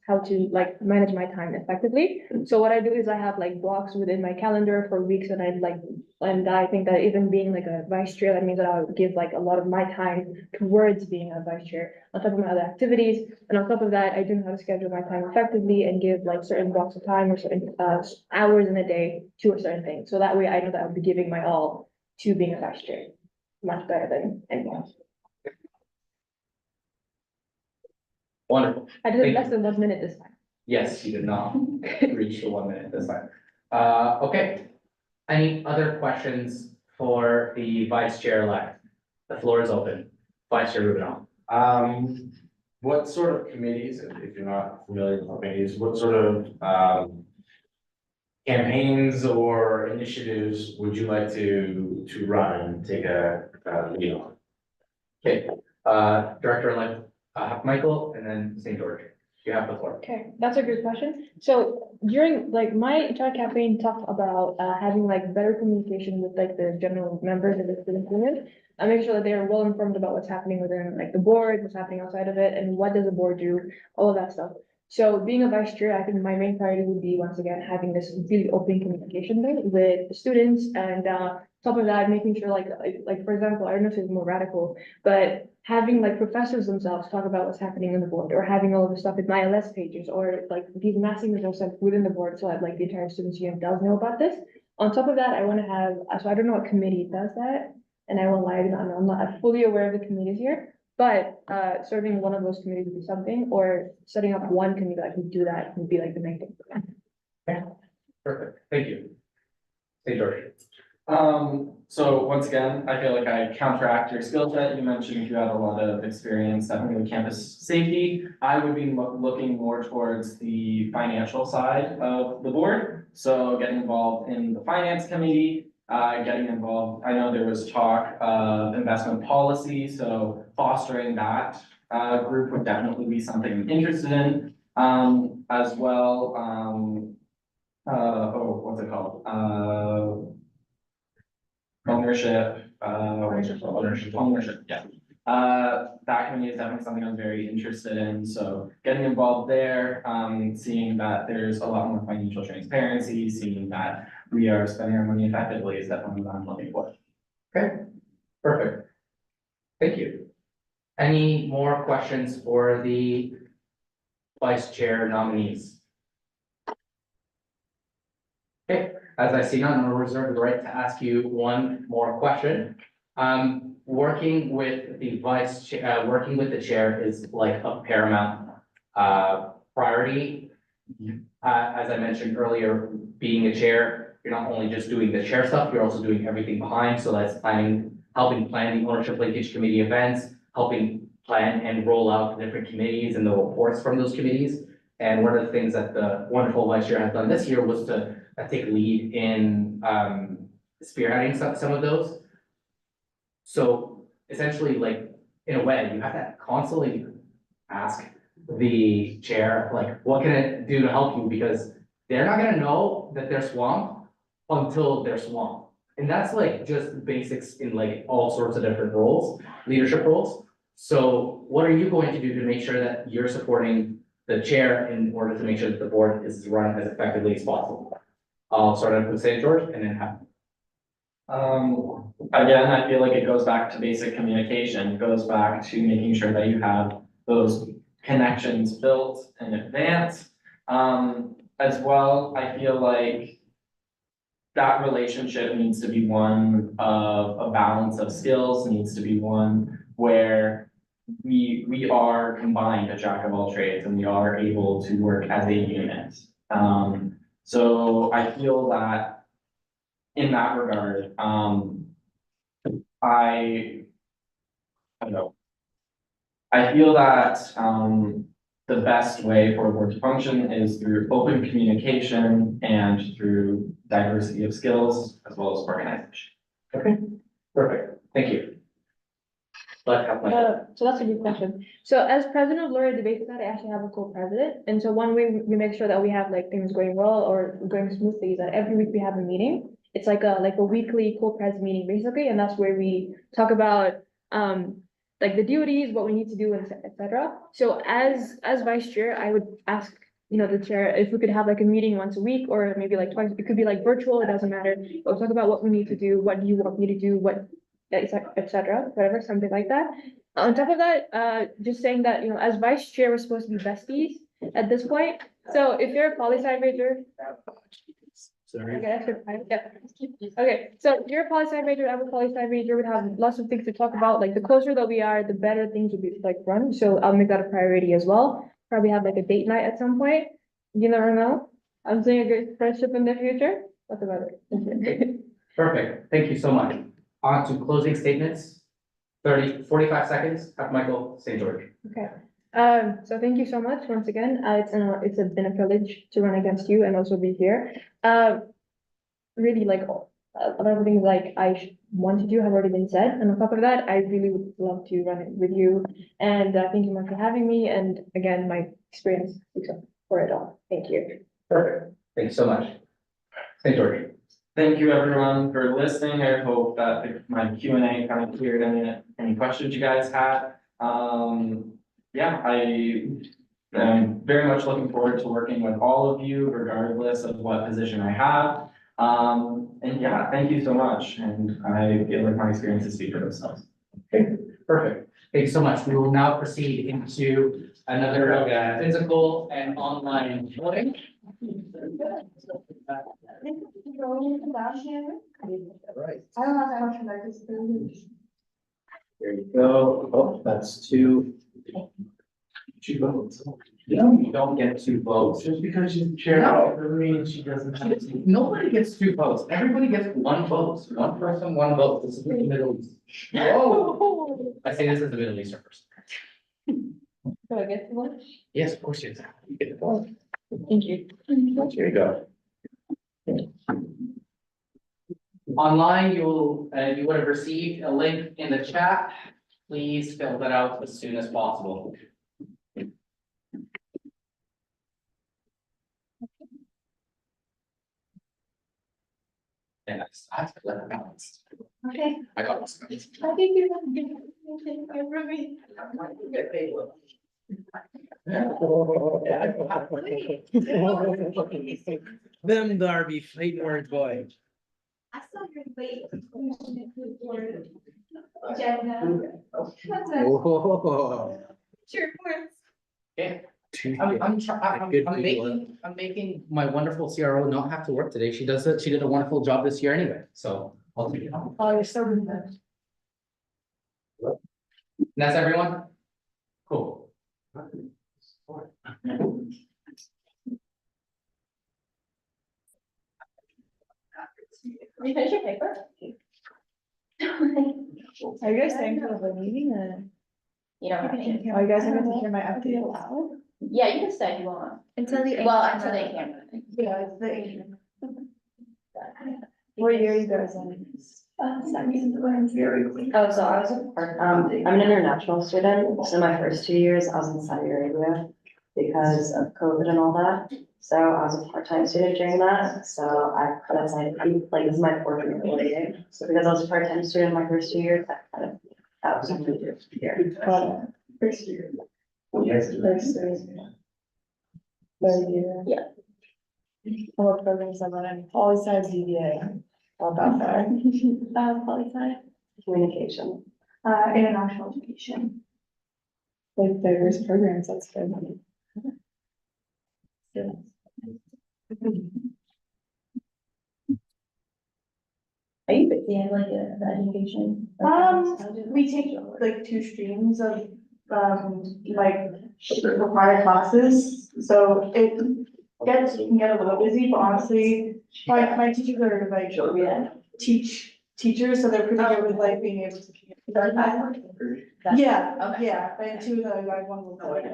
Speaker 7: how to like manage my time effectively. So what I do is I have like blocks within my calendar for weeks and and I think that even being like a vice chair, that means that I'll give like a lot of my time towards being a vice chair on top of my other activities. And on top of that, I do know how to schedule my time effectively and give like certain blocks of time or certain hours in a day to a certain thing. So that way I know that I'll be giving my all to being a vice chair. Much better than anyone else.
Speaker 6: Wonderful.
Speaker 7: I did
Speaker 6: Thank
Speaker 7: it less
Speaker 6: you.
Speaker 7: than 1 minute this time.
Speaker 6: Yes, you did not reach the 1 minute this time. Okay. Any other questions for the vice chair elect? The floor is open. Vice Chair Rubino.
Speaker 2: What sort of committees, if you're not familiar with committees, what sort of, campaigns or initiatives would you like to run and take a lead on?
Speaker 6: Okay, Director-elect, Michael, and then St. George. You have the floor.
Speaker 7: Okay, that's a good question. So during like my entire campaign talked about having like better communication with like the general members of the student union. And make sure that they are well informed about what's happening within like the board, what's happening outside of it, and what does the board do, all of that stuff. So being a vice chair, I think my main priority would be once again having this really open communication thing with the students and top of that, making sure like for example, I don't know if it's more radical, but having like professors themselves talk about what's happening in the board, or having all of the stuff in my LS pages, or like these mass emails are sent within the board so that like the entire students union does know about this. On top of that, I want to have, so I don't know what committee does that, and I won't lie, I'm not fully aware of the committees here, but serving one of those committees would be something, or setting up one committee that can do that would be like the main thing.
Speaker 6: Perfect, thank you. St. George.
Speaker 10: So once again, I feel like I counteract your skill set. You mentioned you had a lot of experience definitely with campus safety. I would be looking more towards the financial side of the board. So getting involved in the finance committee, getting involved, I know there was talk of investment policy, so fostering that group would definitely be something I'm interested in. As well, what's it called? Ownership, yeah. That committee is definitely something I'm very interested in, so getting involved there, seeing that there's a lot more financial transparency, seeing that we are spending our money effectively is definitely what I'm looking for.
Speaker 6: Okay, perfect. Thank you. Any more questions for the vice chair nominees? Okay, as I see none, I'm gonna reserve the right to ask you one more question. Working with the vice chair, working with the chair is like a paramount priority. As I mentioned earlier, being a chair, you're not only just doing the chair stuff, you're also doing everything behind. So that's planning, helping plan the ownership linkage committee events, helping plan and roll out the different committees and the reports from those committees. And one of the things that the wonderful vice chair has done this year was to take lead in spearheading some of those. So essentially, like, in a way, you have to constantly ask the chair, like, what can it do to help you? Because they're not gonna know that they're swamped until they're swamped. And that's like just basics in like all sorts of different roles, leadership roles. So what are you going to do to make sure that you're supporting the chair in order to make sure that the board is run as effectively as possible? I'll start off with St. George and then have.
Speaker 10: Again, I feel like it goes back to basic communication. It goes back to making sure that you have those connections built in advance. As well, I feel like that relationship needs to be one of a balance of skills, needs to be one where we are combined, a jack of all trades, and we are able to work as a unit. So I feel that in that regard, I don't know. I feel that the best way for a board to function is through open communication and through diversity of skills as well as organization.
Speaker 6: Okay, perfect, thank you. Let's have Michael.
Speaker 7: So that's a good question. So as president of Laurier Debate Society, I actually have a co-president. And so one way we make sure that we have like things going well or going smoothly is that every week we have a meeting it's like a weekly co-pres meeting basically, and that's where we talk about, like the duties, what we need to do, and et cetera. So as vice chair, I would ask, the chair, if we could have like a meeting once a week, or maybe like twice, it could be like virtual, it doesn't matter. We'll talk about what we need to do, what do you want me to do, what, et cetera, whatever, something like that. On top of that, just saying that, as vice chair, we're supposed to be besties at this point. So if you're a poli-sci major,
Speaker 5: Sorry.
Speaker 7: okay, that's good. Yeah. Okay, so if you're a poli-sci major, I'm a poli-sci major, we'd have lots of things to talk about, like the closer that we are, the better things would be like run, so I'll make that a priority as well. Probably have like a date night at some point, you never know. I'm seeing a good friendship in the future, that's about it.
Speaker 6: Perfect, thank you so much. On to closing statements. 45 seconds, have Michael St. George.
Speaker 7: Okay, so thank you so much once again. It's been a privilege to run against you and also be here. Really like a lot of things like want to do have already been said. And on top of that, I really would love to run it with you. And thank you much for having me. And again, my experience speaks up for it all. Thank you.
Speaker 6: Perfect, thank you so much. St. George.
Speaker 10: Thank you everyone for listening. I hope that my Q&A kind of cleared any questions you guys had. Yeah, I am very much looking forward to working with all of you regardless of what position I have. And yeah, thank you so much. And I feel like my experiences speak for themselves.
Speaker 6: Okay, perfect. Thank you so much. We will now proceed into another physical and online voting.
Speaker 5: Right.
Speaker 3: I don't know how much like this.
Speaker 5: There you go. Oh, that's two votes.
Speaker 6: No, you don't get 2 votes.
Speaker 2: Just because she's the chair,
Speaker 6: No.
Speaker 2: doesn't mean she doesn't have to.
Speaker 6: Nobody gets 2 votes. Everybody gets 1 vote. 1 person, 1 vote. This is the Middle East. Whoa. I say this as a Middle Eastern person.
Speaker 7: Do I get to one?
Speaker 6: Yes, of course you do. You get the vote.
Speaker 7: Thank you.
Speaker 6: Here you go. Online, you would have received a link in the chat. Please fill that out as soon as possible. And I have to let it balance.
Speaker 3: Okay.
Speaker 6: I got this.
Speaker 3: I think you have good for me.
Speaker 5: Them Darby fighting word boy.
Speaker 3: I saw your weight. Agenda.
Speaker 5: Oh.
Speaker 3: Sure, points.
Speaker 6: Okay.
Speaker 5: Good
Speaker 6: I'm
Speaker 5: people.
Speaker 6: making my wonderful CRO not have to work today. She did a wonderful job this year anyway, so I'll take it on.
Speaker 3: Oh, you're so good.
Speaker 6: That's everyone? Cool.
Speaker 4: Did you finish your paper?
Speaker 3: Are you guys staying for the meeting or?
Speaker 4: You don't have to.
Speaker 3: Are you guys going to hear my update?
Speaker 4: Yeah, you can stay if you want.
Speaker 3: Until the.
Speaker 4: Well, until they can.
Speaker 3: Yeah, it's the 8th. What year are you guys in?
Speaker 11: Oh, so I was I'm an international student, so my first 2 years I was in Saudi Arabia because of COVID and all that. So I was a part-time student during that, so that's like this is my 4th year related. So because I was a part-time student my first 2 years, that was a good year.
Speaker 3: First year.
Speaker 11: Yes.
Speaker 3: First year. Third year.
Speaker 11: Yeah.
Speaker 3: What programs I'm running? Always had ZBA. All about that. Poli-sci.
Speaker 11: Communication.
Speaker 3: International education. Like diverse programs, that's good. Yeah.
Speaker 11: Are you busy in like the education?
Speaker 3: We take like 2 streams of, like required classes, so it can get a little busy, but honestly, my teachers are like, teachers, so they're pretty good with like being able to communicate. Yeah,
Speaker 11: Okay.
Speaker 3: yeah, and 2 of the, like, one was like,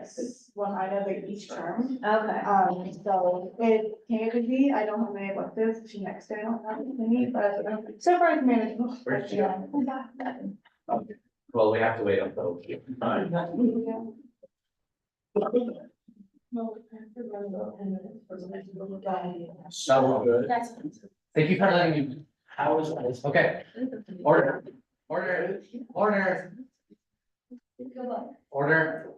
Speaker 3: one item like each term.
Speaker 11: Okay.
Speaker 3: So it can get busy, I don't have any electives, actually next day I don't have any, but so far it's manageable.
Speaker 6: Where'd you Okay. Well, we have to wait until. So good. Thank you for letting me How is this? Okay, order, order, order, order.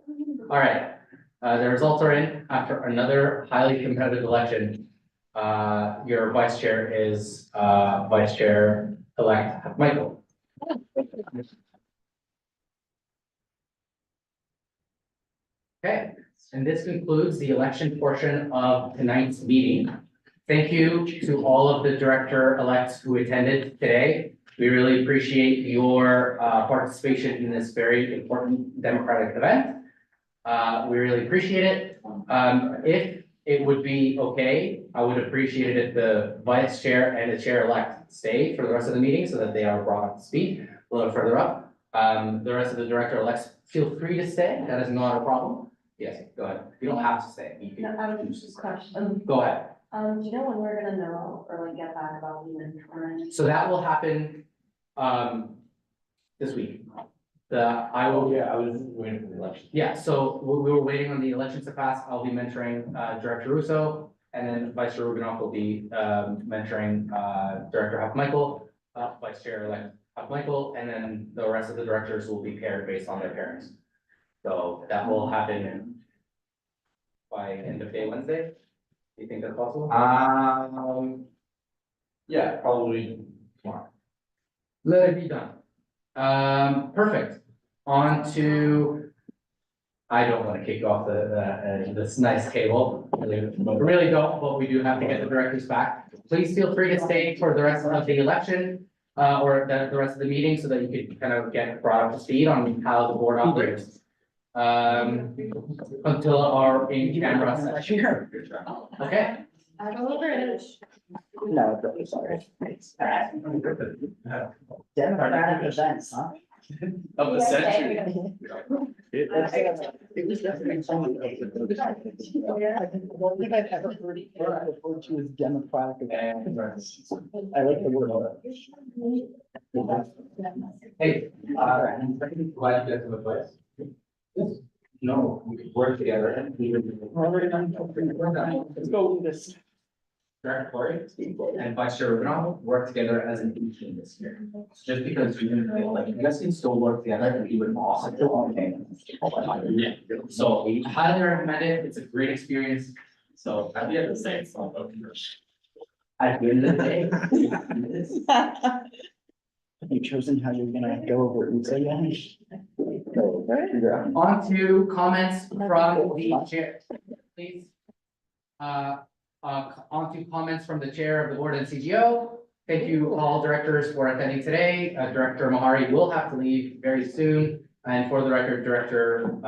Speaker 6: All right, the results are in after another highly competitive election. Your vice chair is, Vice Chair-elect Michael. Okay, and this concludes the election portion of tonight's meeting. Thank you to all of the director-elects who attended today. We really appreciate your participation in this very important democratic event. We really appreciate it. If it would be okay, I would appreciate it if the vice chair and the chair-elect stay for the rest of the meeting so that they are brought up to speed a little further up. The rest of the director-elects feel free to stay. That is not a problem. Yes, go ahead. You don't have to stay. You
Speaker 11: No,
Speaker 6: can,
Speaker 11: I have a question.
Speaker 6: go ahead.
Speaker 11: Do you know when we're gonna know or like get back about the inventory?
Speaker 6: So that will happen, this week. I will,
Speaker 10: Yeah, I was waiting for the election.
Speaker 6: yeah, so we were waiting on the elections to pass. I'll be mentoring, Director Russo. And then Vice Chair Rubinoff will be, mentoring, Director Huff-Michael, Vice Chair-elect Huff-Michael, and then the rest of the directors will be paired based on their pairings. So that will happen by end of day Wednesday. Do you think that's possible?
Speaker 10: Yeah, probably tomorrow.
Speaker 6: Let it be done. Perfect. On to, I don't want to kick off this nice table. Really don't, but we do have to get the directors back. Please feel free to stay for the rest of the election, or the rest of the meeting so that you could kind of get brought up to speed on how the board operates. Until our in-camera session. Okay.
Speaker 1: No, really sorry. Democratic events, huh?
Speaker 10: Of the century.
Speaker 1: It was definitely something. I don't think I've ever referred to as democratic events. I like the word.
Speaker 6: Hey, glad you guys have advice. No, we could work together and we would.
Speaker 1: Let's go with this.
Speaker 6: Director Corey and Vice Chair Rubinoff work together as an team this year. Just because we didn't feel like, you guys can still work together and be with awesome. Yeah, so I highly recommend it. It's a great experience. So at the end of the day, it's not about at the end of the day.
Speaker 1: Have you chosen how you're gonna go over Uzo yet?
Speaker 6: On to comments from the chair, please. On to comments from the chair of the board and CGO. Thank you all directors for attending today. Director Mahari will have to leave very soon. And for the record, Director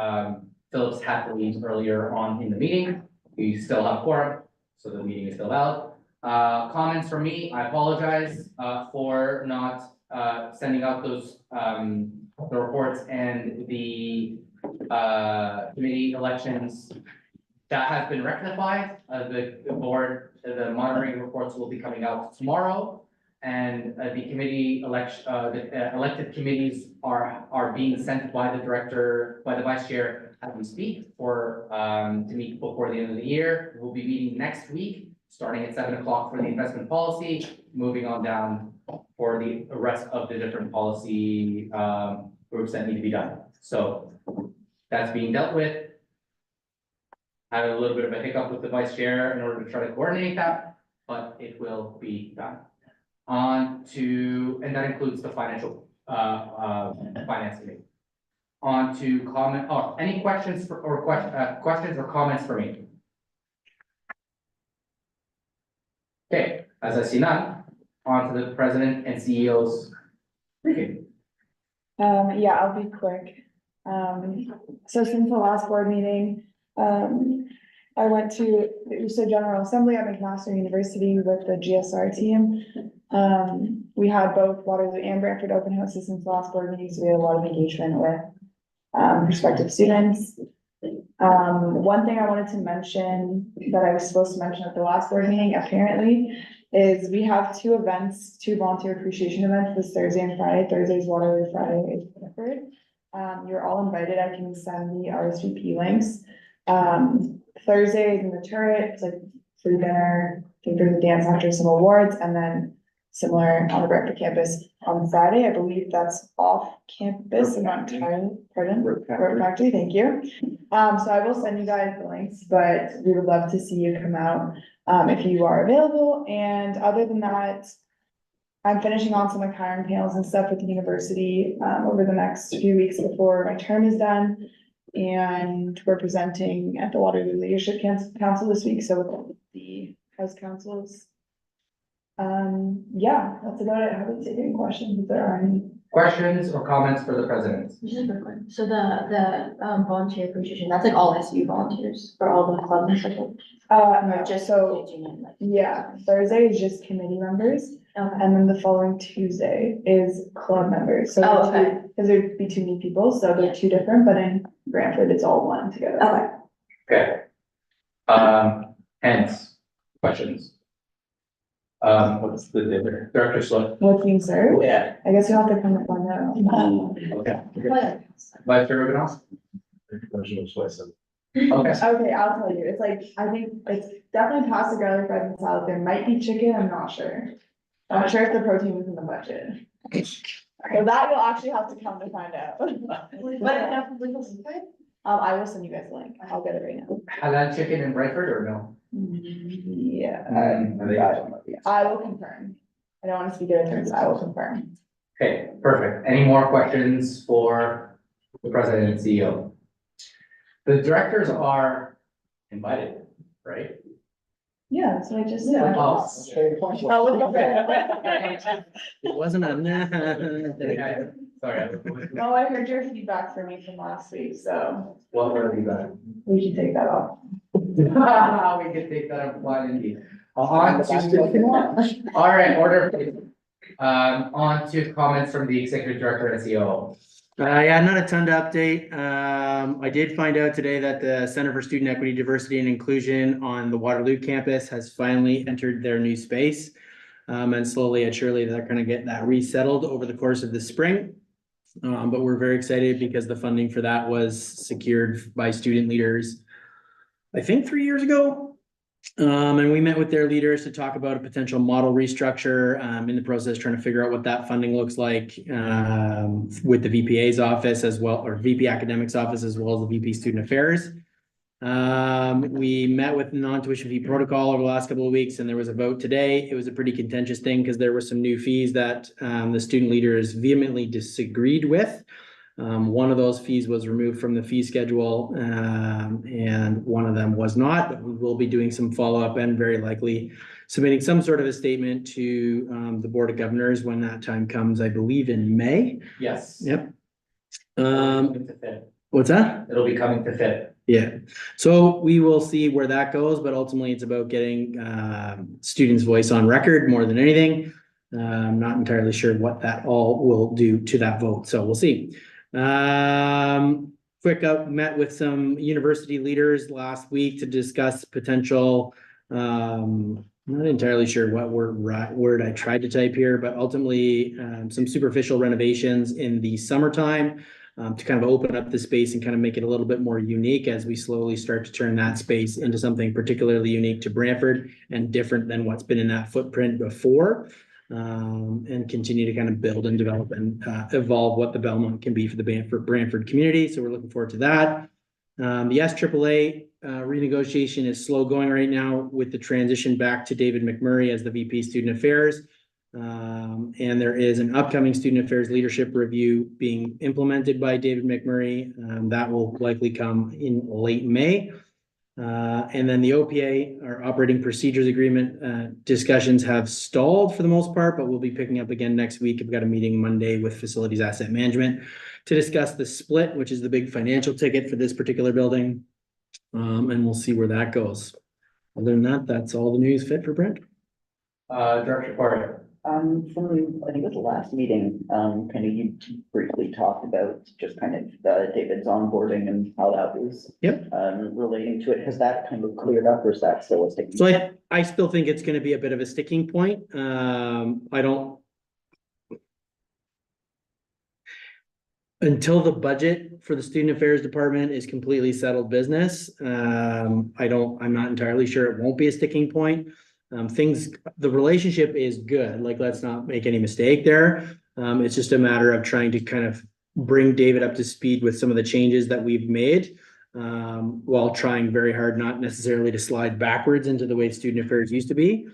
Speaker 6: Phillips had to leave earlier on in the meeting. We still have quorum, so the meeting is still valid. Comments from me, I apologize for not sending out those the reports and the committee elections. That has been rectified. The board, the monitoring reports will be coming out tomorrow. And the committee election, the elected committees are being sent by the director, by the vice chair as we speak for to meet before the end of the year. We'll be meeting next week, starting at 7 o'clock for the investment policy, moving on down for the rest of the different policy groups that need to be done. So that's being dealt with. Had a little bit of a hiccup with the vice chair in order to try to coordinate that, but it will be done. On to, and that includes the financial, finance committee. On to comment, oh, any questions questions or comments for me? Okay, as I see none, on to the president and CEO's briefing.
Speaker 12: Yeah, I'll be quick. So since the last board meeting, I went to the USO General Assembly at McMaster University with the GSR team. We had both Waterloo and Brantford open houses since the last board meeting, so we had a lot of engagement with prospective students. One thing I wanted to mention that I was supposed to mention at the last board meeting, apparently, is we have two events, two volunteer appreciation events this Thursday and Friday. Thursday's Waterloo, Friday is Brantford. You're all invited. I can send the RSVP links. Thursday is in the turret. It's like free dinner. I think there's a dance after some awards, and then similar on the Brantford campus on Friday. I believe that's off campus, I'm not entirely, pardon, Rope Factory, thank you. So I will send you guys the links, but we would love to see you come out, if you are available. And other than that, I'm finishing on some like hiring panels and stuff with the university, over the next few weeks before my term is done. And we're presenting at the Waterloo Leadership Council this week, so with all the house councils. Yeah, that's about it. Happy to take any questions if there are any.
Speaker 6: Questions or comments for the president?
Speaker 4: Just a quick one. So the volunteer appreciation, that's like all SU volunteers for all the clubs and stuff?
Speaker 12: No,
Speaker 4: Just
Speaker 12: so,
Speaker 4: engaging in, like-
Speaker 12: yeah, Thursday is just committee members,
Speaker 4: Okay.
Speaker 12: and then the following Tuesday is club members. So
Speaker 4: Oh,
Speaker 12: they're
Speaker 4: okay.
Speaker 12: Cause there'd be too many people, so they're two different, but in Brantford, it's all one together.
Speaker 4: Okay.
Speaker 6: Okay. Hence, questions? What's the difference? Director Slow.
Speaker 12: What's being served?
Speaker 6: Yeah.
Speaker 12: I guess you'll have to come and find out.
Speaker 6: Okay.
Speaker 4: Well,
Speaker 6: Vice Chair Rubenos? Okay.
Speaker 12: Okay, I'll tell you, it's like, I think it's definitely pasta, garlic bread and salad, there might be chicken, I'm not sure. I'm not sure if the protein was in the budget. So that you'll actually have to come to find out. I will send you guys a link, I'll get it right now.
Speaker 6: Halal chicken in Brantford or no?
Speaker 12: Yeah,
Speaker 6: Mm,
Speaker 12: I will confirm. I don't wanna speak out of turn, so I will confirm.
Speaker 6: Okay, perfect. Any more questions for the president and CEO? The directors are invited, right?
Speaker 12: Yeah, that's what I just said.
Speaker 6: Oh.
Speaker 5: It wasn't a nah.
Speaker 6: Sorry.
Speaker 12: Oh, I heard your feedback for me from last week, so
Speaker 6: What were you going?
Speaker 12: we should take that off.
Speaker 6: We can take that offline indeed. On to, all right, order. Please. On to comments from the executive director and CEO.
Speaker 5: Yeah, not a ton to update. I did find out today that the Center for Student Equity, Diversity and Inclusion on the Waterloo campus has finally entered their new space. And slowly and surely they're gonna get that resettled over the course of the spring. But we're very excited because the funding for that was secured by student leaders, I think 3 years ago. And we met with their leaders to talk about a potential model restructure, in the process, trying to figure out what that funding looks like, with the VPA's office as well, or VP Academics office, as well as the VP Student Affairs. We met with non-tuition fee protocol over the last couple of weeks, and there was a vote today. It was a pretty contentious thing because there were some new fees that, the student leaders vehemently disagreed with. One of those fees was removed from the fee schedule, and one of them was not, but we will be doing some follow-up and very likely submitting some sort of a statement to, the Board of Governors when that time comes, I believe in May.
Speaker 6: Yes.
Speaker 5: Yep.
Speaker 6: Coming to FIT.
Speaker 5: What's that?
Speaker 6: It'll be coming to FIT.
Speaker 5: Yeah, so we will see where that goes, but ultimately it's about getting, students' voice on record more than anything. I'm not entirely sure what that all will do to that vote, so we'll see. Quick up, met with some university leaders last week to discuss potential, I'm not entirely sure what word I tried to type here, but ultimately, some superficial renovations in the summertime, to kind of open up the space and kind of make it a little bit more unique as we slowly start to turn that space into something particularly unique to Brantford and different than what's been in that footprint before. And continue to kind of build and develop and evolve what the Belmont can be for the Brantford community. So we're looking forward to that. The SAAA renegotiation is slow going right now with the transition back to David McMurray as the VP Student Affairs. And there is an upcoming Student Affairs Leadership Review being implemented by David McMurray. That will likely come in late May. And then the OPA, our Operating Procedures Agreement, discussions have stalled for the most part, but we'll be picking up again next week. I've got a meeting Monday with Facilities Asset Management to discuss the split, which is the big financial ticket for this particular building. And we'll see where that goes. Other than that, that's all the news fit for Brent.
Speaker 6: Director Porter.
Speaker 1: From, I think it was the last meeting, kind of you briefly talked about just kind of, David's onboarding and how that was.
Speaker 5: Yep.
Speaker 1: Relating to it. Has that kind of cleared up or is that still a sticking?
Speaker 5: So I still think it's gonna be a bit of a sticking point. Until the budget for the Student Affairs Department is completely settled business, I'm not entirely sure it won't be a sticking point. the relationship is good, like, let's not make any mistake there. It's just a matter of trying to kind of bring David up to speed with some of the changes that we've made, while trying very hard not necessarily to slide backwards into the way student affairs used to be.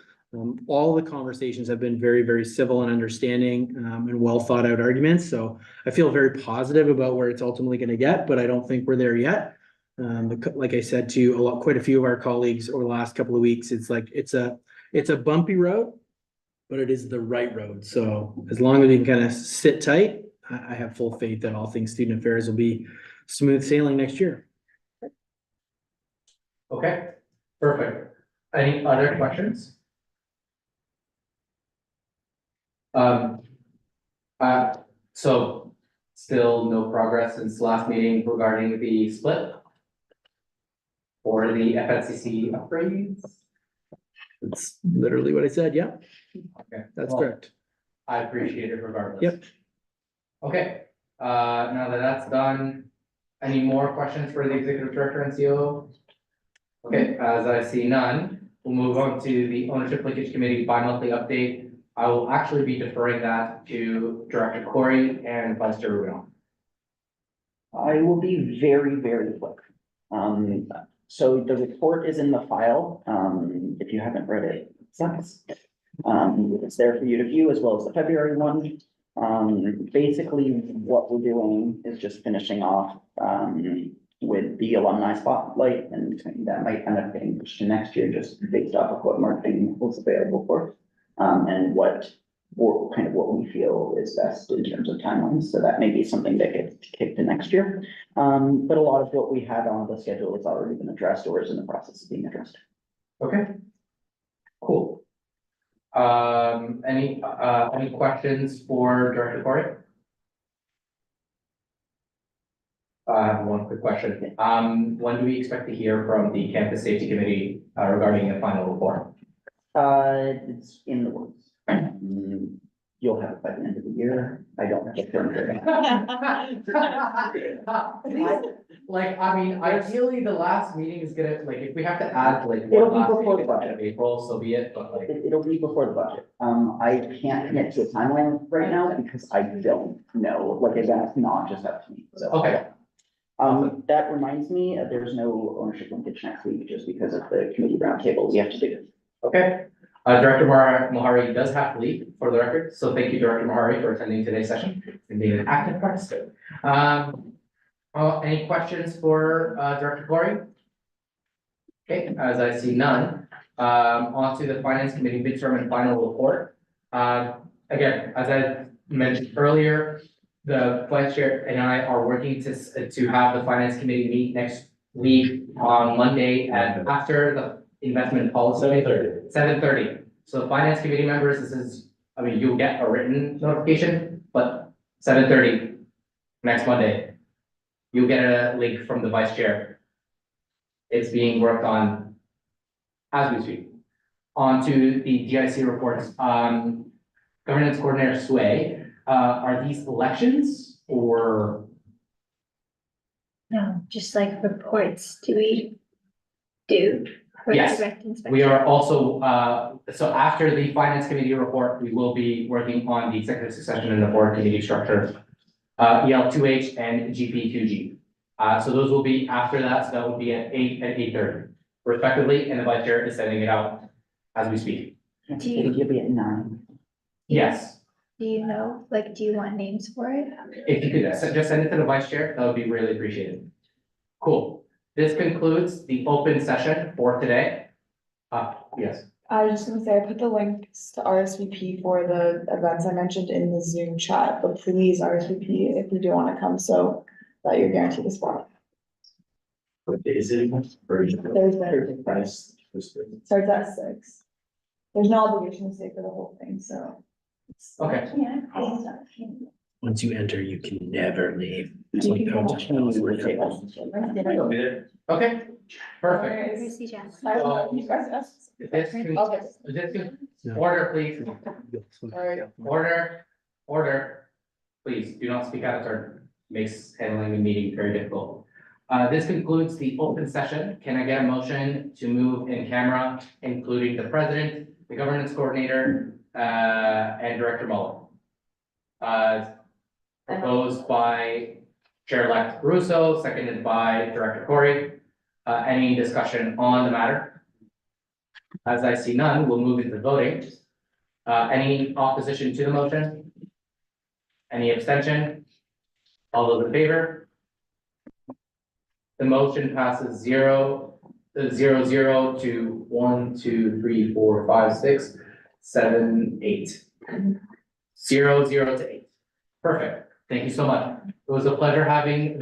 Speaker 5: All the conversations have been very, very civil and understanding, and well thought out arguments. So I feel very positive about where it's ultimately going to get, but I don't think we're there yet. Like I said to quite a few of our colleagues over the last couple of weeks, it's like, it's a bumpy road, but it is the right road. So as long as we can kind of sit tight, I have full faith that all things student affairs will be smooth sailing next year.
Speaker 6: Okay, perfect. Any other questions? So still no progress since last meeting regarding the split or the FNCC upgrades?
Speaker 5: That's literally what I said. Yeah,
Speaker 6: Okay,
Speaker 5: that's
Speaker 6: well,
Speaker 5: correct.
Speaker 6: I appreciate it regardless.
Speaker 5: Yep.
Speaker 6: Okay, now that that's done, any more questions for the executive director and COO? Okay, as I see none, we'll move on to the ownership linkage committee bi-monthly update. I will actually be deferring that to Director Corey and Vice Chair Rubin.
Speaker 1: I will be very, very quick. So the report is in the file. If you haven't read it, it sucks. It's there for you to view as well as the February one. Basically what we're doing is just finishing off, with the alumni spotlight, and that might end up getting pushed to next year just based off of what marketing was available for. And what we feel is best in terms of timelines. So that may be something that gets kicked to next year. But a lot of what we had on the schedule has already been addressed or is in the process of being addressed.
Speaker 6: Okay. Cool. Any questions for Director Corey? I have one quick question. When do we expect to hear from the campus safety committee regarding the final report?
Speaker 1: It's in the works. You'll have it by the end of the year. I don't have a firm date.
Speaker 6: Like, I mean, ideally, the last meeting is gonna, like, if we have to add, like,
Speaker 1: It'll
Speaker 6: one
Speaker 1: be
Speaker 6: last
Speaker 1: before
Speaker 6: meeting
Speaker 1: the
Speaker 6: in
Speaker 1: budget.
Speaker 6: April, so be it, but like.
Speaker 1: It'll be before the budget. I can't commit to a timeline right now because I don't know, like, again, it's not just up to me, so.
Speaker 6: Okay.
Speaker 1: That reminds me, there's no ownership linkage next week just because of the committee roundtable we have to do.
Speaker 6: Okay, Director Mahari does have to leave for the record, so thank you, Director Mahari, for attending today's session and being an active participant. Any questions for Director Corey? Okay, as I see none, on to the Finance Committee midterm and final report. Again, as I mentioned earlier, the Vice Chair and I are working to have the Finance Committee meet next week on Monday and after the investment policy. 7:30. So Finance Committee members, this is, I mean, you'll get a written notification, but 7:30 next Monday, you'll get a link from the Vice Chair. It's being worked on as we speak. On to the GIC reports. Governance Coordinator Sway, are these elections or?
Speaker 13: No, just like reports, do we do? for
Speaker 6: Yes,
Speaker 13: direct inspection?
Speaker 6: We are also, so after the Finance Committee report, we will be working on the executive succession and the board committee structure. EL2H and GP2G. So those will be after that, so that will be at 8 and 8:30 respectively, and the Vice Chair is sending it out as we speak.
Speaker 1: It'll be at 9.
Speaker 6: Yes,
Speaker 13: Do you know, like, do you want names for it?
Speaker 6: if you could just send it to the Vice Chair, that would be really appreciated. Cool. This concludes the open session for today. Yes.
Speaker 12: I was just gonna say, I put the links to RSVP for the events I mentioned in the Zoom chat, but please RSVP if you do wanna come, so that you're guaranteed a spot.
Speaker 2: What day is it?
Speaker 12: Thursday. Starts at 6. There's no obligation to stay for the whole thing, so.
Speaker 6: Okay.
Speaker 5: Once you enter, you can never leave. It's
Speaker 12: You
Speaker 5: like
Speaker 12: can
Speaker 5: that.
Speaker 12: come
Speaker 1: Change your table.
Speaker 6: Okay, perfect.
Speaker 13: Where's the Jack?
Speaker 12: You guys asked.
Speaker 6: Order, please.
Speaker 12: Alright.
Speaker 6: Order. Please do not speak out of turn. Makes handling the meeting very difficult. This concludes the open session. Can I get a motion to move in camera, including the president, the governance coordinator, and Director Muller. Proposed by Chair-elect Russo, seconded by Director Corey. Any discussion on the matter? As I see none, we'll move into voting. Any opposition to the motion? Any abstention? All those in favor? The motion passes 0-0 to 1, 2, 3, 4, 5, 6, 7, 8. 0-0 to 8. Perfect. Thank you so much. It was a pleasure having